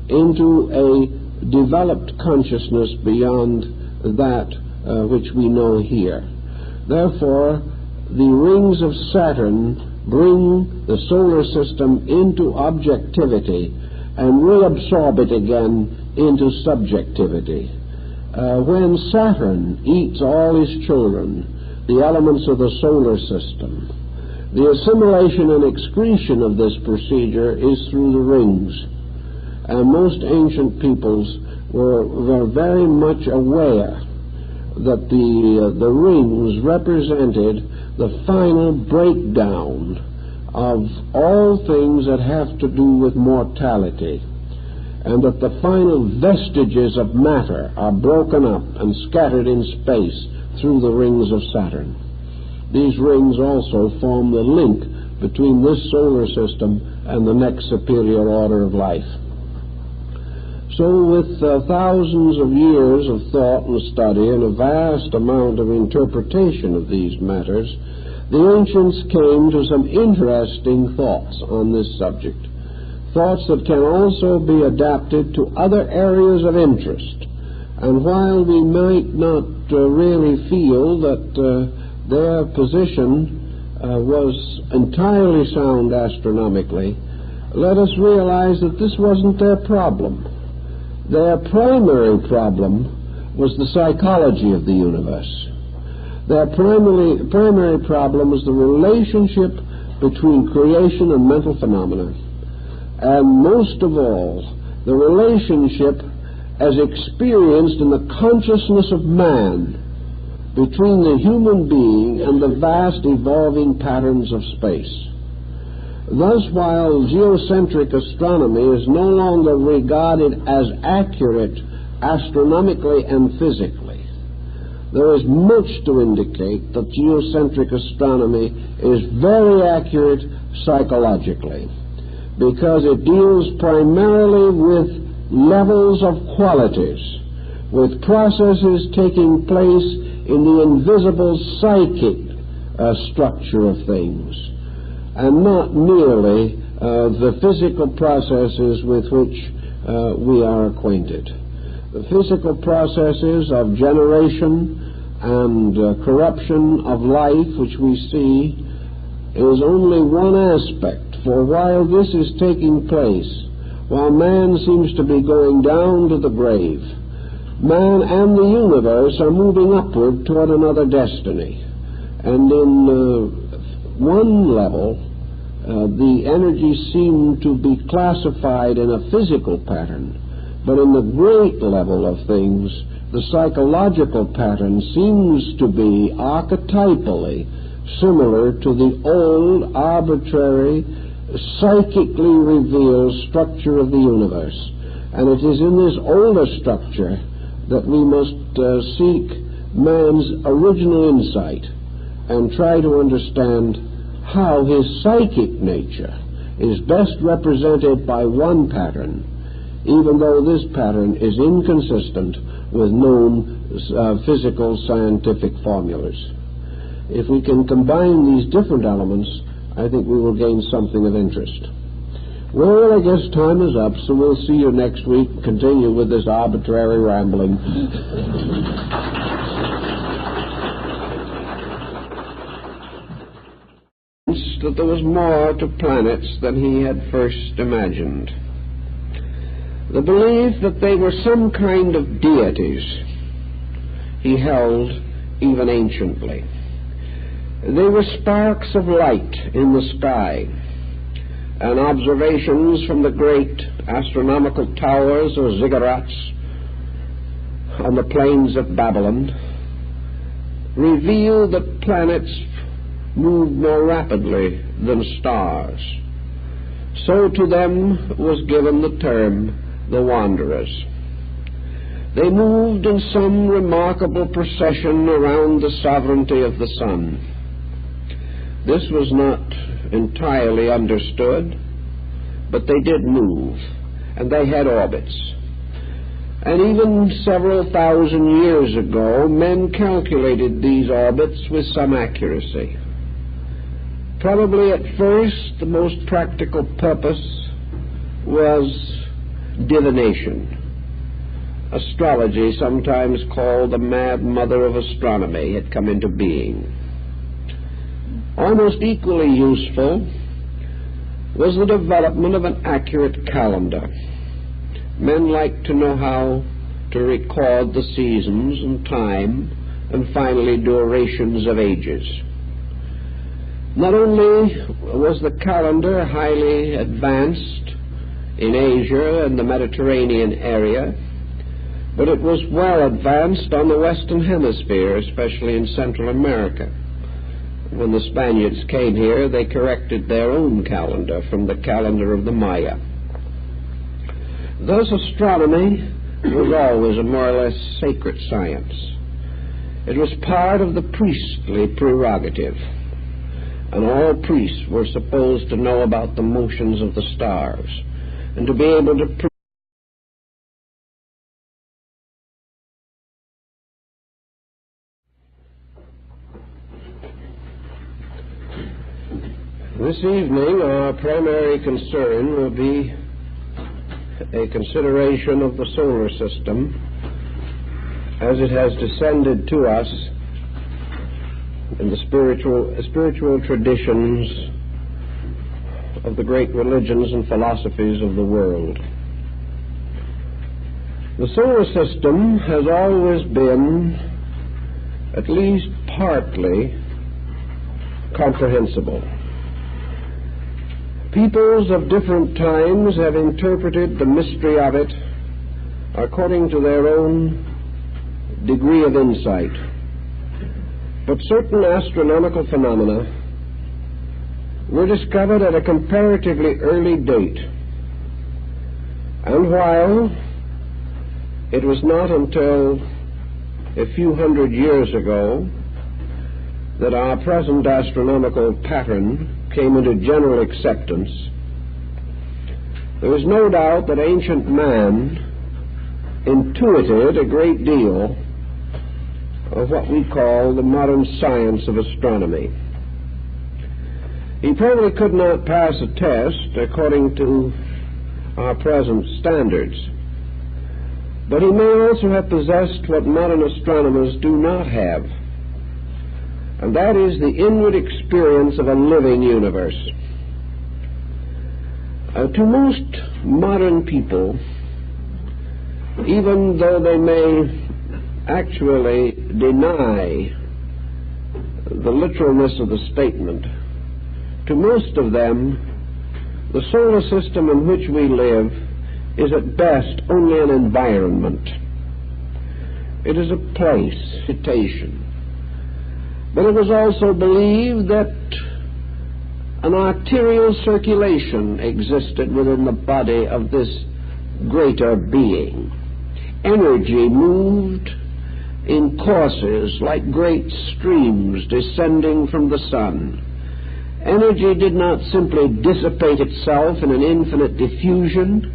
into a developed consciousness beyond that which we know here. Therefore, the rings of Saturn bring the solar system into objectivity and reabsorb it again into subjectivity. When Saturn eats all his children, the elements of the solar system, the assimilation and excretion of this procedure is through the rings. And most ancient peoples were very much aware that the rings represented the final breakdown of all things that have to do with mortality, and that the final vestiges of matter are broken up and scattered in space through the rings of Saturn. These rings also form the link between this solar system and the next superior order of life. So with thousands of years of thought and study and a vast amount of interpretation of these matters, the ancients came to some interesting thoughts on this subject, thoughts that can also be adapted to other areas of interest. And while we might not really feel that their position was entirely sound astronomically, let us realize that this wasn't their problem. Their primary problem was the psychology of the universe. Their primary problem was the relationship between creation and mental phenomena, and most of all, the relationship as experienced in the consciousness of man between the human being and the vast evolving patterns of space. Thus, while geocentric astronomy is no longer regarded as accurate astronomically and physically, there is much to indicate that geocentric astronomy is very accurate psychologically, because it deals primarily with levels of qualities, with processes taking place in the invisible psychic structure of things, and not merely the physical processes with which we are acquainted. The physical processes of generation and corruption of life, which we see, is only one aspect. For while this is taking place, while man seems to be going down to the grave, man and the universe are moving upward toward another destiny. And in one level, the energies seem to be classified in a physical pattern, but in the great level of things, the psychological pattern seems to be archetypally similar to the old, arbitrary, psychically revealed structure of the universe. And it is in this older structure that we must seek man's original insight and try to understand how his psychic nature is best represented by one pattern, even though this pattern is inconsistent with known physical scientific formulas. If we can combine these different elements, I think we will gain something of interest. Well, I guess time is up, so we'll see you next week and continue with this arbitrary rambling. That there was more to planets than he had first imagined. The belief that they were some kind of deities he held even anciently. They were sparks of light in the sky, and observations from the great astronomical towers or ziggurats on the plains of Babylon reveal that planets move more rapidly than stars. so to them was given the term the wanderers. They moved in some remarkable procession around the sovereignty of the sun. This was not entirely understood, but they did move, and they had orbits. And even several thousand years ago, men calculated these orbits with some accuracy. Probably at first, the most practical purpose was divination. Astrology, sometimes called the mad mother of astronomy, had come into being. Almost equally useful was the development of an accurate calendar. Men liked to know how to record the seasons and time, and finally durations of ages. Not only was the calendar highly advanced in Asia and the Mediterranean area, but it was well advanced on the Western Hemisphere, especially in Central America. When the Spaniards came here, they corrected their own calendar from the calendar of the Maya. Thus, astronomy was always a more or less sacred science. It was part of the priestly prerogative, and all priests were supposed to know about the motions of the stars and to be able to This evening, our primary concern will be a consideration of the solar system as it has descended to us in the spiritual traditions of the great religions and philosophies of the world. The solar system has always been, at least partly, comprehensible. Peoples of different times have interpreted the mystery of it according to their own degree of insight. But certain astronomical phenomena were discovered at a comparatively early date. And while it was not until a few hundred years ago that our present astronomical pattern came into general acceptance, there is no doubt that ancient man intuited a great deal of what we call the modern science of astronomy. He probably could not pass a test according to our present standards, but he may also have possessed what modern astronomers do not have, and that is the inward experience of a living universe. To most modern people, even though they may actually deny the literalness of the statement, to most of them, the solar system in which we live is at best only an environment. It is a place, citation. But it was also believed that an arterial circulation existed within the body of this greater being. Energy moved in courses like great streams descending from the sun. Energy did not simply dissipate itself in an infinite diffusion.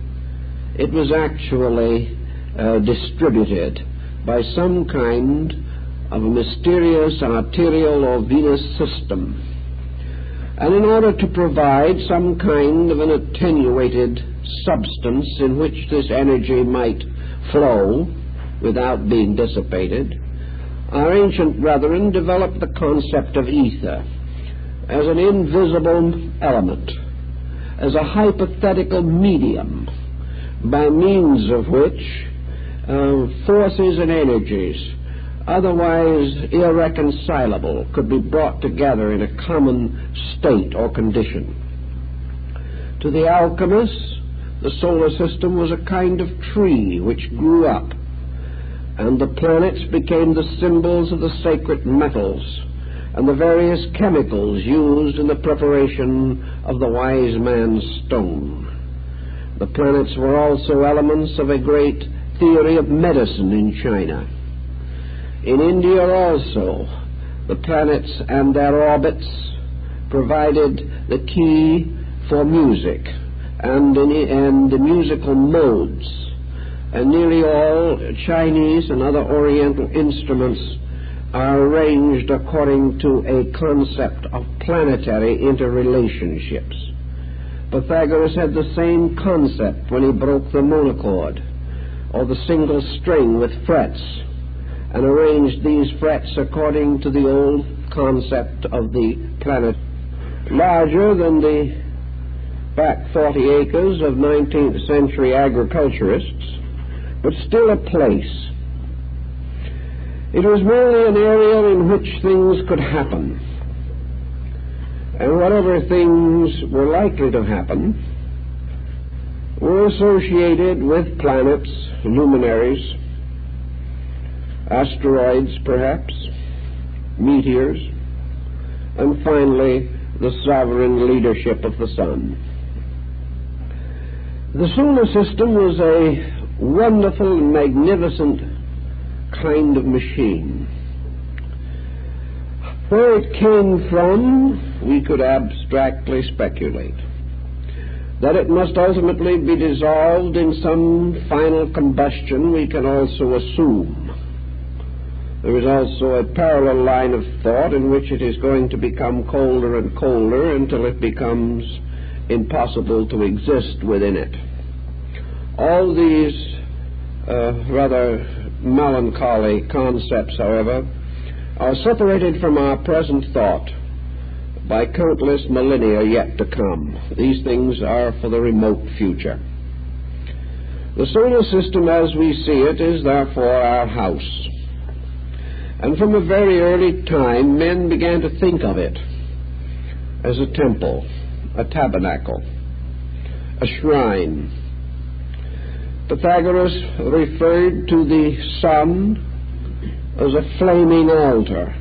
It was actually distributed by some kind of a mysterious arterial or venous system. And in order to provide some kind of an attenuated substance in which this energy might flow without being dissipated, our ancient brethren developed the concept of ether as an invisible element, as a hypothetical medium by means of which forces and energies otherwise irreconcilable could be brought together in a common state or condition. To the alchemists, the solar system was a kind of tree which grew up, and the planets became the symbols of the sacred metals and the various chemicals used in the preparation of the wise man's stone. The planets were also elements of a great theory of medicine in China. In India also, the planets and their orbits provided the key for music and the musical modes. And nearly all Chinese and other Oriental instruments are arranged according to a concept of planetary interrelationships. Pythagoras had the same concept when he broke the monochord, or the single string with frets, and arranged these frets according to the old concept of the planet. Larger than the back 40 acres of 19th century agriculturists, but still a place. It was merely an area in which things could happen, and whatever things were likely to happen were associated with planets, luminaries, asteroids perhaps, meteors, and finally the sovereign leadership of the sun. The solar system was a wonderful and magnificent kind of machine. Where it came from, we could abstractly speculate. That it must ultimately be dissolved in some final combustion, we can also assume. There is also a parallel line of thought in which it is going to become colder and colder until it becomes impossible to exist within it. All these rather melancholy concepts, however, are separated from our present thought by countless millennia yet to come. These things are for the remote future. The solar system as we see it is therefore our house. And from a very early time, men began to think of it as a temple, a tabernacle, a shrine. Pythagoras referred to the sun as a flaming altar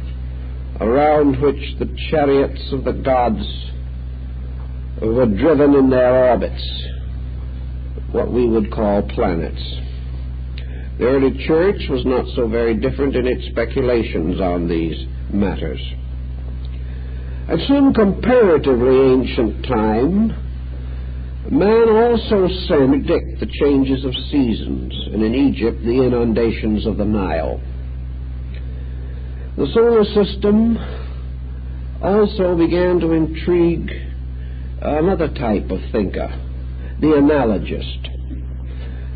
around which the chariots of the gods were driven in their orbits, what we would call planets. The early church was not so very different in its speculations on these matters. At some comparatively ancient time, man also predict the changes of seasons, and in Egypt the inundations of the Nile. The solar system also began to intrigue another type of thinker, the analogist.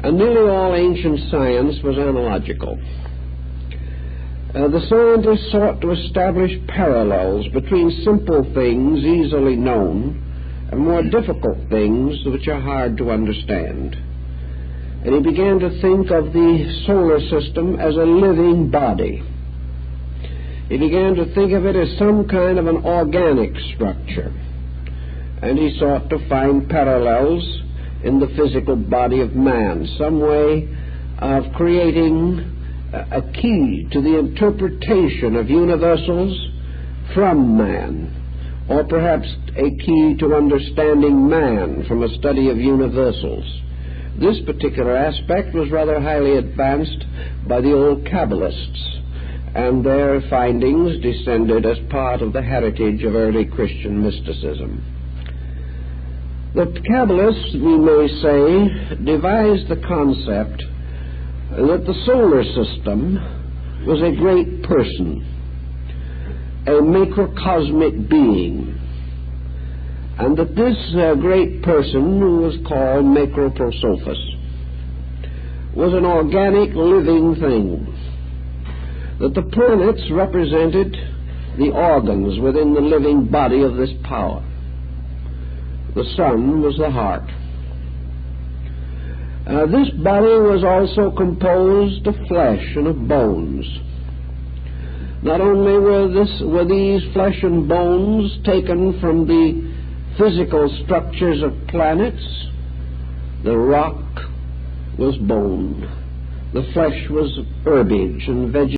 And nearly all ancient science was analogical. The scientists sought to establish parallels between simple things easily known and more difficult things which are hard to understand. And he began to think of the solar system as a living body. He began to think of it as some kind of an organic structure. And he sought to find parallels in the physical body of man, some way of creating a key to the interpretation of universals from man, or perhaps a key to understanding man from a study of universals. This particular aspect was rather highly advanced by the old Kabbalists, and their findings descended as part of the heritage of early Christian mysticism. The Kabbalists, we may say, devised the concept that the solar system was a great person, a macrocosmic being, and that this great person, who was called Macroprosophus, was an organic living thing, that the planets represented the organs within the living body of this power. The sun was the heart. This body was also composed of flesh and of bones. Not only were these flesh and bones taken from the physical structures of planets, the rock was bone, the flesh was herbage and vegetation.